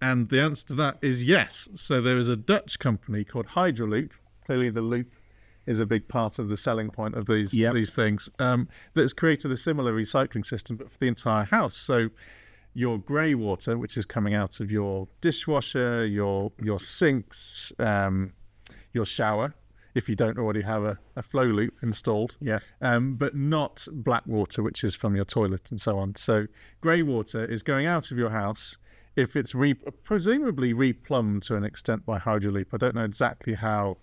And the answer to that is yes. So there is a Dutch company called Hydroloop. Clearly the loop is a big part of the selling point of these things, that's created a similar recycling system, but for the entire house. So your grey water, which is coming out of your dishwasher, your sinks, your shower, if you don't already have a flow loop installed. Yes. But not black water, which is from your toilet and so on. So grey water is going out of your house if it's presumably replumbed to an extent by Hydroloop. I don't know exactly how.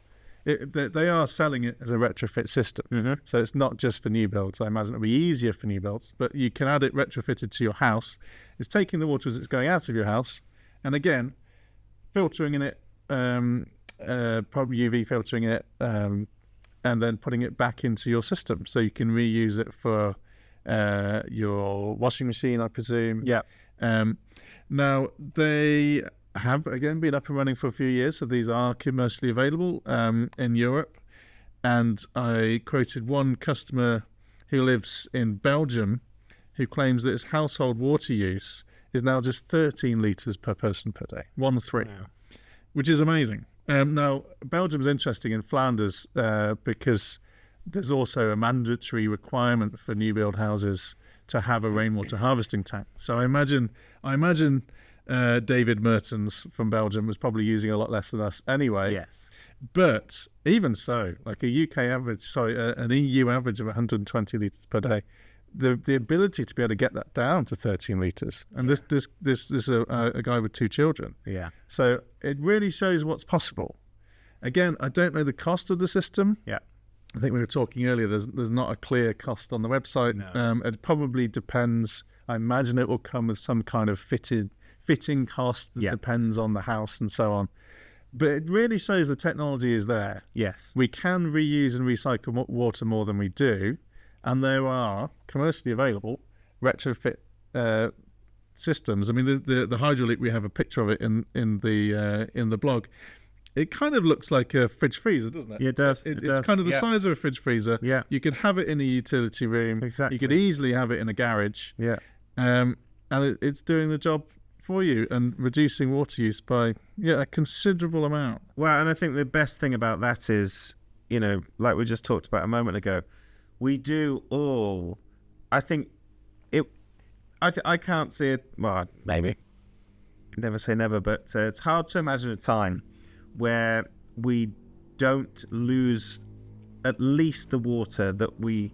They are selling it as a retrofit system, so it's not just for new builds. I imagine it'll be easier for new builds, but you can add it retrofitted to your house. It's taking the water as it's going out of your house, and again, filtering in it, probably UV filtering it, and then putting it back into your system, so you can reuse it for your washing machine, I presume. Yeah. Now they have again been up and running for a few years, so these are commercially available in Europe. And I quoted one customer who lives in Belgium who claims that his household water use is now just 13 litres per person per day, 13, which is amazing. Now, Belgium's interesting in Flanders because there's also a mandatory requirement for new build houses to have a rainwater harvesting tank. So I imagine David Mertens from Belgium was probably using a lot less than us anyway. Yes. But even so, like an EU average of 120 litres per day, the ability to be able to get that down to 13 litres. And this is a guy with 2 children. Yeah. So it really shows what's possible. Again, I don't know the cost of the system. Yeah. I think we were talking earlier, there's not a clear cost on the website. No. It probably depends. I imagine it will come with some kind of fitting cost that depends on the house and so on. But it really shows the technology is there. Yes. We can reuse and recycle water more than we do, and there are commercially available retrofit systems. I mean, the Hydroloop, we have a picture of it in the blog. It kind of looks like a fridge freezer, doesn't it? Yeah, it does. It's kind of the size of a fridge freezer. Yeah. You could have it in a utility room. Exactly. You could easily have it in a garage. Yeah. And it's doing the job for you and reducing water use by a considerable amount. Well, and I think the best thing about that is, like we just talked about a moment ago, we do all. I think it. I can't see it. Well, maybe. Never say never, but it's hard to imagine a time where we don't lose at least the water that we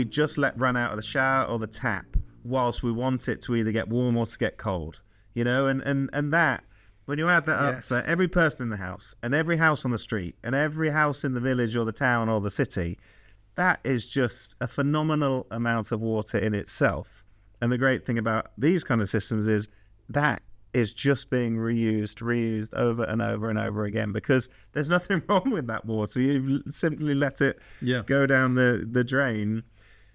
just let run out of the shower or the tap whilst we want it to either get warm or to get cold. And that, when you add that up for every person in the house and every house on the street and every house in the village or the town or the city, that is just a phenomenal amount of water in itself. And the great thing about these kind of systems is that is just being reused over and over and over again, because there's nothing wrong with that water. You simply let it go down the drain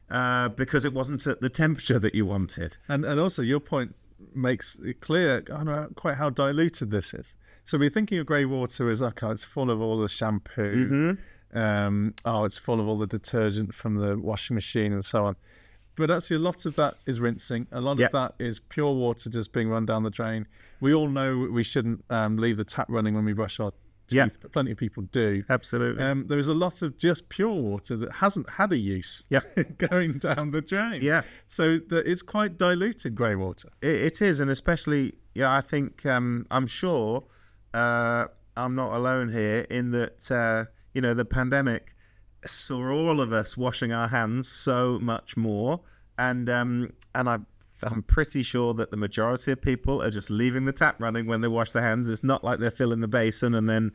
because it wasn't at the temperature that you wanted. And also your point makes it clear quite how diluted this is. So we're thinking of grey water as, okay, it's full of all the shampoo, it's full of all the detergent from the washing machine and so on. But actually a lot of that is rinsing. A lot of that is pure water just being run down the drain. We all know we shouldn't leave the tap running when we brush our teeth, but plenty of people do. Absolutely. There is a lot of just pure water that hasn't had a use going down the drain. Yeah. So it's quite diluted grey water. It is, and especially, I think, I'm sure I'm not alone here in that, the pandemic saw all of us washing our hands so much more, and I'm pretty sure that the majority of people are just leaving the tap running when they wash their hands. It's not like they're filling the basin and then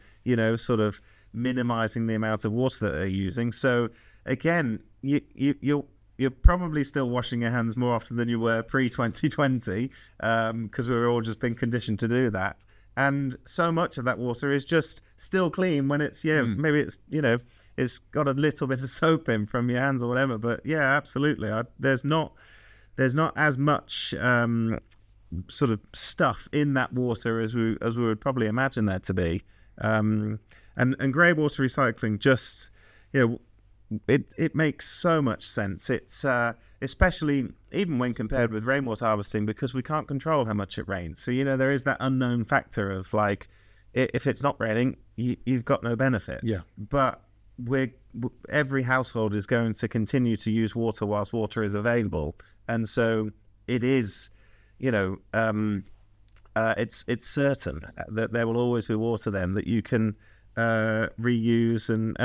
sort of minimizing the amount of water that they're using. So again, you're probably still washing your hands more often than you were pre-2020 because we were all just being conditioned to do that. And so much of that water is just still clean when it's maybe it's it's got a little bit of soap in from your hands or whatever. But yeah, absolutely, there's not as much sort of stuff in that water as we would probably imagine there to be. And grey water recycling just it makes so much sense. It's especially even when compared with rainwater harvesting, because we can't control how much it rains. So there is that unknown factor of like, if it's not raining, you've got no benefit. Yeah. But every household is going to continue to use water whilst water is available, and so it is, it's certain that there will always be water then that you can reuse, and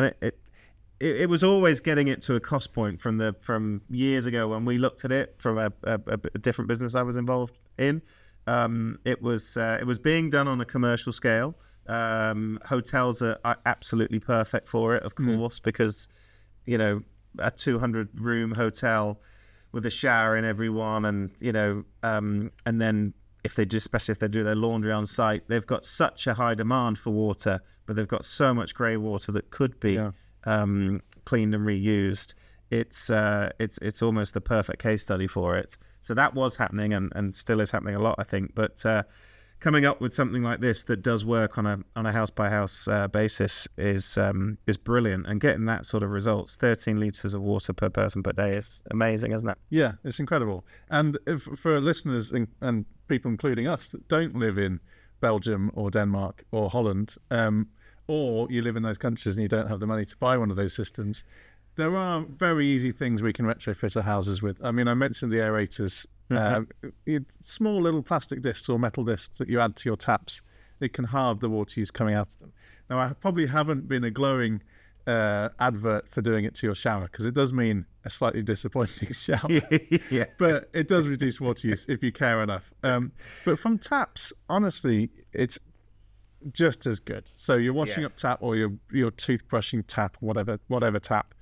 it was always getting it to a cost point from years ago when we looked at it from a different business I was involved in. It was being done on a commercial scale. Hotels are absolutely perfect for it, of course, because a 200-room hotel with a shower in every one, and and then especially if they do their laundry on site, they've got such a high demand for water, but they've got so much grey water that could be cleaned and reused. It's almost the perfect case study for it. So that was happening and still is happening a lot, I think. But coming up with something like this that does work on a house by house basis is brilliant, and getting that sort of results, 13 litres of water per person per day, is amazing, isn't it? Yeah, it's incredible. And for listeners and people including us that don't live in Belgium or Denmark or Holland, or you live in those countries and you don't have the money to buy one of those systems, there are very easy things we can retrofit our houses with. I mean, I mentioned the aerators. Small little plastic discs or metal discs that you add to your taps, it can halve the water use coming out of them. Now, I probably haven't been a glowing advert for doing it to your shower, because it does mean a slightly disappointing shower. But it does reduce water use if you care enough. But from taps, honestly, it's just as good. So you're washing up tap, or your toothbrushing tap, whatever tap,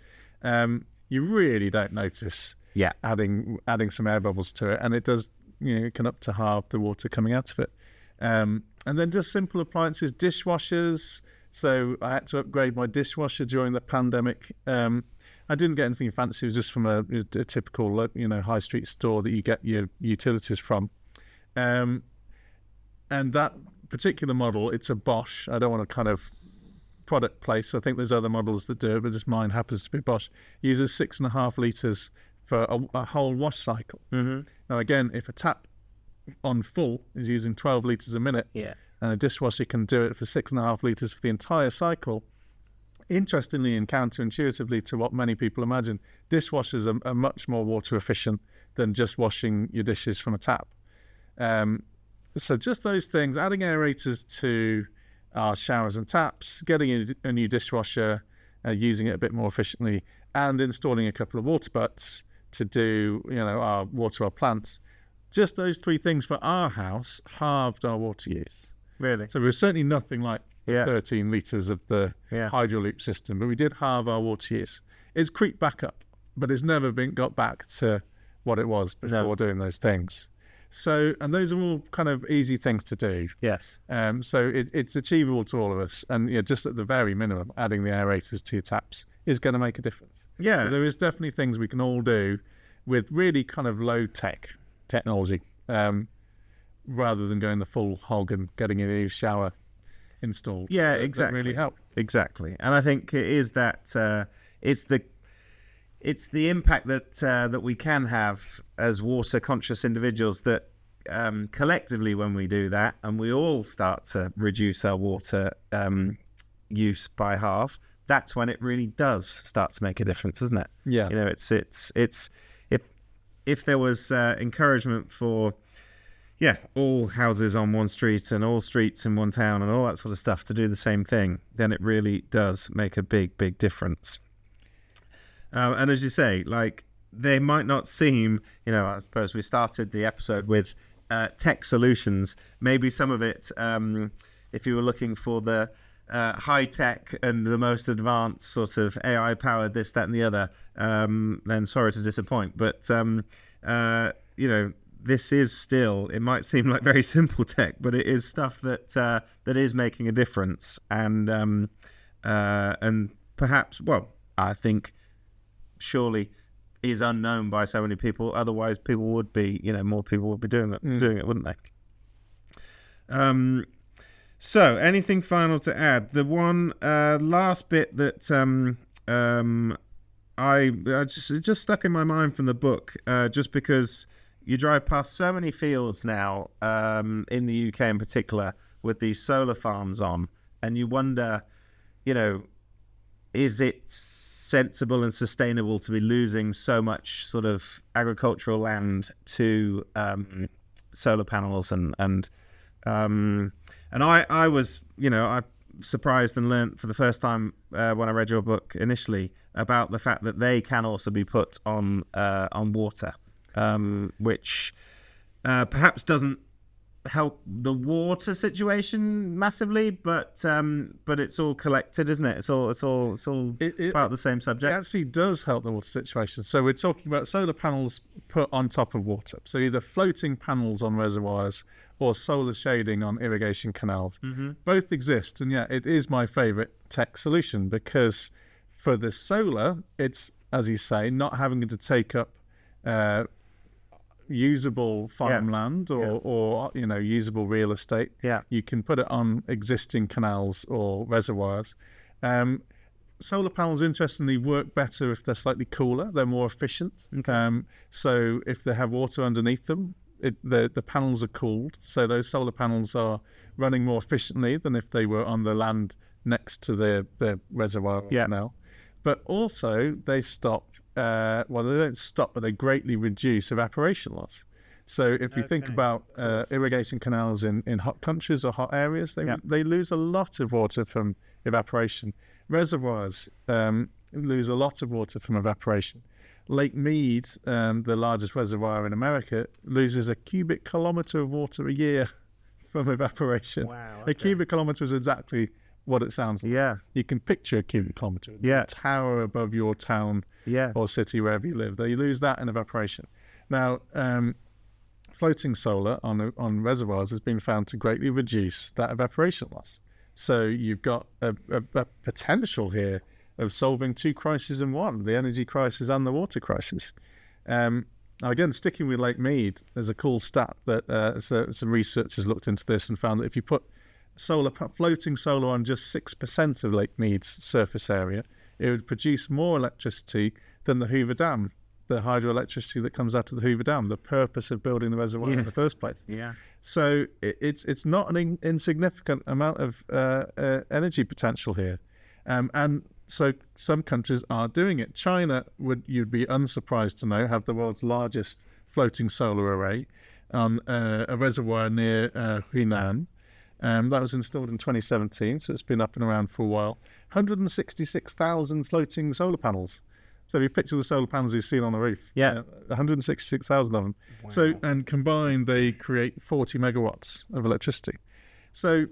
you really don't notice adding some air bubbles to it, and it does, it can up to halve the water coming out of it. And then just simple appliances, dishwashers. So I had to upgrade my dishwasher during the pandemic. I didn't get anything fancy. It was just from a typical high street store that you get your utilities from. And that particular model, it's a Bosch. I don't want to kind of product place. I think there's other models that do it, but just mine happens to be Bosch. It uses 6.5 litres for a whole wash cycle. Now again, if a tap on full is using 12 litres a minute, and a dishwasher can do it for 6.5 litres for the entire cycle, interestingly and counterintuitively to what many people imagine, dishwashers are much more water efficient than just washing your dishes from a tap. So just those things, adding aerators to our showers and taps, getting a new dishwasher, using it a bit more efficiently, and installing a couple of water butts to do, our water our plants. Just those three things for our house halved our water use. Really? So we're certainly nothing like 13 litres of the Hydroloop system, but we did halve our water use. It's creeped back up, but it's never got back to what it was before doing those things. So, and those are all kind of easy things to do. Yes. So it's achievable to all of us. And just at the very minimum, adding the aerators to your taps is going to make a difference. Yeah. So there is definitely things we can all do with really kind of low tech technology, rather than going the full hog and getting a new shower installed. Yeah, that exactly. really help. Exactly. And I think it is that it's the impact that we can have as water conscious individuals that collectively, when we do that and we all start to reduce our water use by half, that's when it really does start to make a difference, isn't it? Yeah. It's if there was encouragement for all houses on one street and all streets in one town and all that sort of stuff to do the same thing, then it really does make a big difference. And as you say, like, they might not seem, I suppose we started the episode with tech solutions. Maybe some of it, if you were looking for the high tech and the most advanced sort of AI powered this, that, and the other, then sorry to disappoint. But, this is still, it might seem like very simple tech, but it is stuff that is making a difference. And perhaps, I think, surely is unknown by so many people. Otherwise, people would be, more people would be doing it, wouldn't they? So, anything final to add? The one last bit that I just stuck in my mind from the book, just because you drive past so many fields now, in the UK in particular, with these solar farms on, and you wonder, is it sensible and sustainable to be losing so much sort of agricultural land to solar panels and I was I surprised and learnt for the first time when I read your book initially about the fact that they can also be put on water, which perhaps doesn't help the water situation massively, but it's all collected, isn't it? It's all part of the same subject. It actually does help the water situation. So we're talking about solar panels put on top of water. So either floating panels on reservoirs or solar shading on irrigation canals. Mm-hmm. Both exist, and it is my favorite tech solution, because for the solar, it's, as you say, not having to take up usable farmland or usable real estate. You can put it on existing canals or reservoirs. Solar panels, interestingly, work better if they're slightly cooler. They're more efficient. Okay. So if they have water underneath them, the panels are cooled. So those solar panels are running more efficiently than if they were on the land next to the reservoir or canal. But also they stop. They don't stop, but they greatly reduce evaporation loss. So if you think about irrigation canals in hot countries or hot areas, they lose a lot of water from evaporation. Reservoirs lose a lot of water from evaporation. Lake Mead, the largest reservoir in America, loses a cubic kilometre of water a year from evaporation. Wow, okay. A cubic kilometre is exactly what it sounds like. Yeah. You can picture a cubic kilometre. Yeah. Tower above your town or city, wherever you live. They lose that in evaporation. Now, floating solar on reservoirs has been found to greatly reduce that evaporation loss. So you've got a potential here of solving two crises in one, the energy crisis and the water crisis. Now again, sticking with Lake Mead, there's a cool stat that some researchers looked into this and found that if you put floating solar on just 6% of Lake Mead's surface area, it would produce more electricity than the Hoover Dam, the hydroelectricity that comes out of the Hoover Dam, the purpose of building the reservoir in the first place. Yeah. So it's not an insignificant amount of energy potential here. And so some countries are doing it. China, you'd be unsurprised to know, have the world's largest floating solar array on a reservoir near Hunan. That was installed in 2017, so it's been up and around for a while. 166,000 floating solar panels. So if you picture the solar panels you've seen on the roof, 166,000 of them. Wow. So, and combined, they create 40 megawatts of electricity. So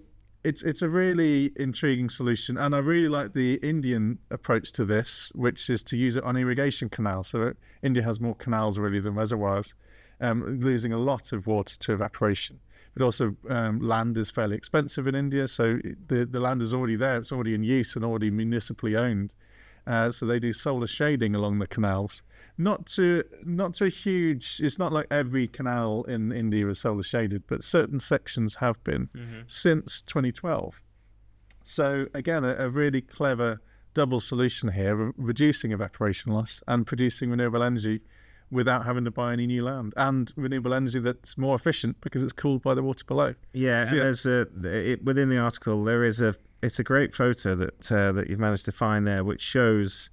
it's a really intriguing solution, and I really like the Indian approach to this, which is to use it on irrigation canals. So India has more canals really than reservoirs, losing a lot of water to evaporation. But also land is fairly expensive in India, so the land is already there, it's already in use and already municipally owned. So they do solar shading along the canals. Not to a huge. It's not like every canal in India is solar shaded, but certain sections have been since 2012. So again, a really clever double solution here, reducing evaporation loss and producing renewable energy without having to buy any new land, and renewable energy that's more efficient because it's cooled by the water below. Yeah, So, and within the article there is it's a great photo that you've managed to find there, which shows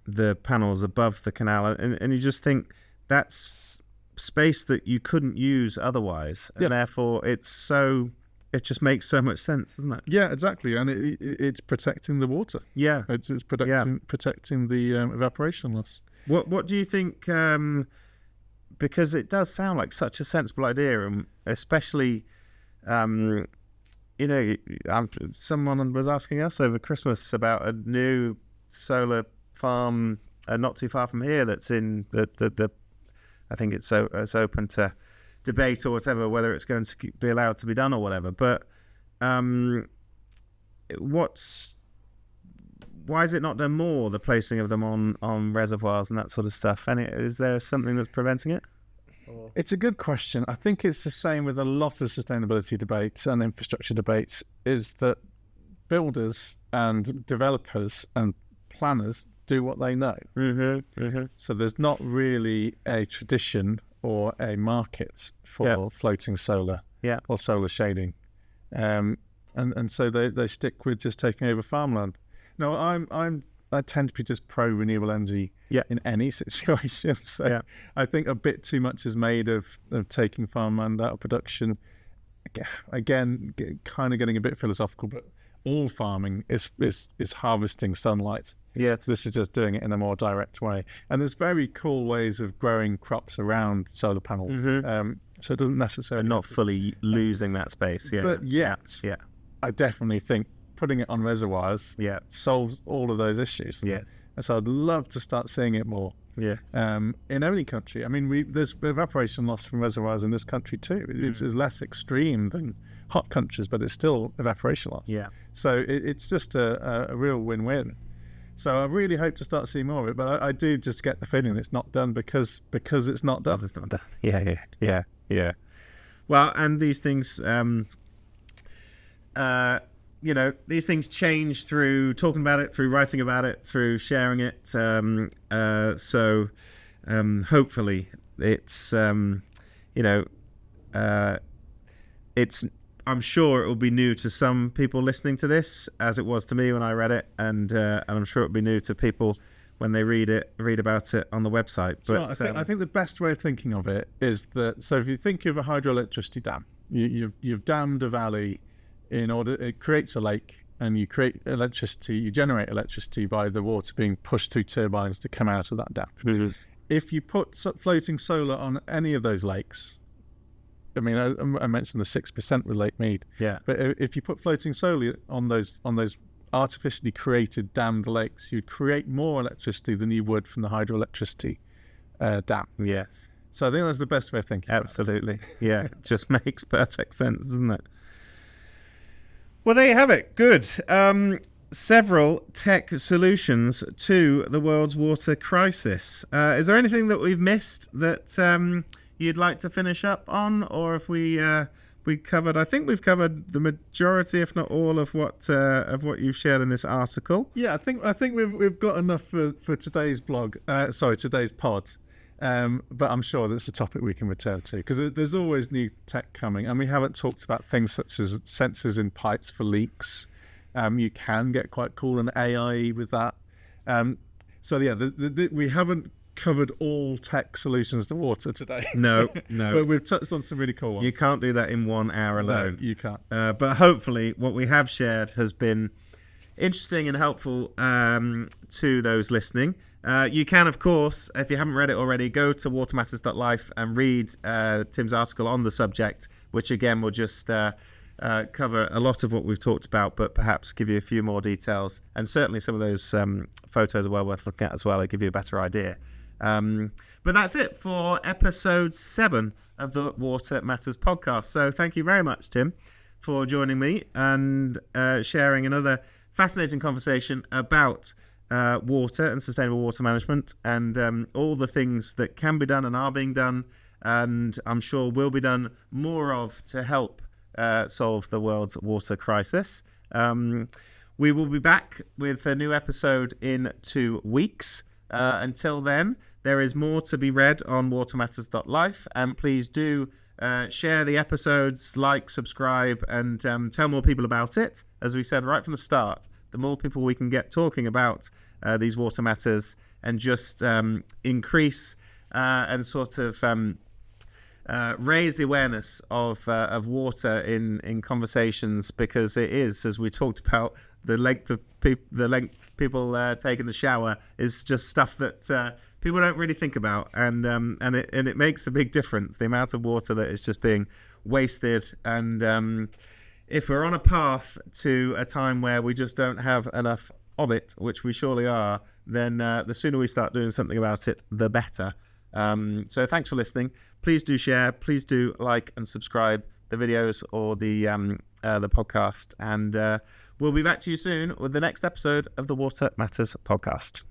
the panels above the canal, and you just think that's space that you couldn't use otherwise, and therefore it just makes so much sense, doesn't it? Yeah, exactly, and it's protecting the water. Yeah, It's protecting the evaporation loss. What do you think? Because it does sound like such a sensible idea, and especially, someone was asking us over Christmas about a new solar farm not too far from here that's in the I think it's open to debate or whatever whether it's going to be allowed to be done or whatever. But why is it not done more, the placing of them on reservoirs and that sort of stuff? And is there something that's preventing it? It's a good question. I think it's the same with a lot of sustainability debates and infrastructure debates, is that builders and developers and planners do what they know. So there's not really a tradition or a market for floating solar or solar shading. And so they stick with just taking over farmland. No, I tend to be just pro renewable energy in any situation. So I think a bit too much is made of taking farmland out of production. Again, kind of getting a bit philosophical, but all farming is harvesting sunlight. Yeah, this is just doing it in a more direct way. And there's very cool ways of growing crops around solar panels. So it doesn't necessarily and not fully losing that space. Yeah, but I definitely think putting it on reservoirs solves all of those issues. Yeah. And so I'd love to start seeing it more. Yeah. In any country. I mean, there's evaporation loss from reservoirs in this country too. It's less extreme than hot countries, but it's still evaporation loss. Yeah. So it's just a real win-win. So I really hope to start seeing more of it, but I do just get the feeling it's not done because it's not done. It's not done. Yeah. Well, and these things, these things change through talking about it, through writing about it, through sharing it. So hopefully it's, it's. I'm sure it will be new to some people listening to this, as it was to me when I read it, and I'm sure it will be new to people when they read about it on the website. But I think the best way of thinking of it is that, so if you think of a hydroelectricity dam, you've dammed a valley in order, it creates a lake, and you create electricity, you generate electricity by the water being pushed through turbines to come out of that dam. If you put floating solar on any of those lakes, I mean, I mentioned the 6% with Lake Mead. Yeah. But if you put floating solar on those artificially created dammed lakes, you'd create more electricity than you would from the hydroelectricity dam. Yes. So I think that's the best way of thinking. Absolutely. Yeah. It just makes perfect sense, doesn't it? Well, there you have it. Good. Several tech solutions to the world's water crisis. Is there anything that we've missed that you'd like to finish up on, or if we covered? I think we've covered the majority, if not all, of what you've shared in this article. Yeah, I think we've got enough for today's blog. Today's pod. But I'm sure that's a topic we can return to, because there's always new tech coming, and we haven't talked about things such as sensors in pipes for leaks. You can get quite cool and AI with that. We haven't covered all tech solutions to water today. No. But we've touched on some really cool ones. You can't do that in 1 hour alone. No, you can't. But hopefully what we have shared has been interesting and helpful to those listening. You can, of course, if you haven't read it already, go to watermatters.life and read Tim's article on the subject, which again will just cover a lot of what we've talked about, but perhaps give you a few more details. And certainly some of those photos are well worth looking at as well. It'll give you a better idea. But that's it for episode 7 of the Water Matters podcast. So thank you very much, Tim, for joining me and sharing another fascinating conversation about water and sustainable water management, and all the things that can be done and are being done, and I'm sure will be done more of to help solve the world's water crisis. We will be back with a new episode in 2 weeks. Until then, there is more to be read on watermatters.life, and please do share the episodes, like, subscribe, and tell more people about it. As we said right from the start, the more people we can get talking about these water matters and just increase and sort of raise the awareness of water in conversations, because it is, as we talked about, the length people take in the shower is just stuff that people don't really think about, and it makes a big difference, the amount of water that is just being wasted. And if we're on a path to a time where we just don't have enough of it, which we surely are, then the sooner we start doing something about it, the better. So thanks for listening. Please do share. Please do like and subscribe the videos or the podcast. And we'll be back to you soon with the next episode of the Water Matters podcast.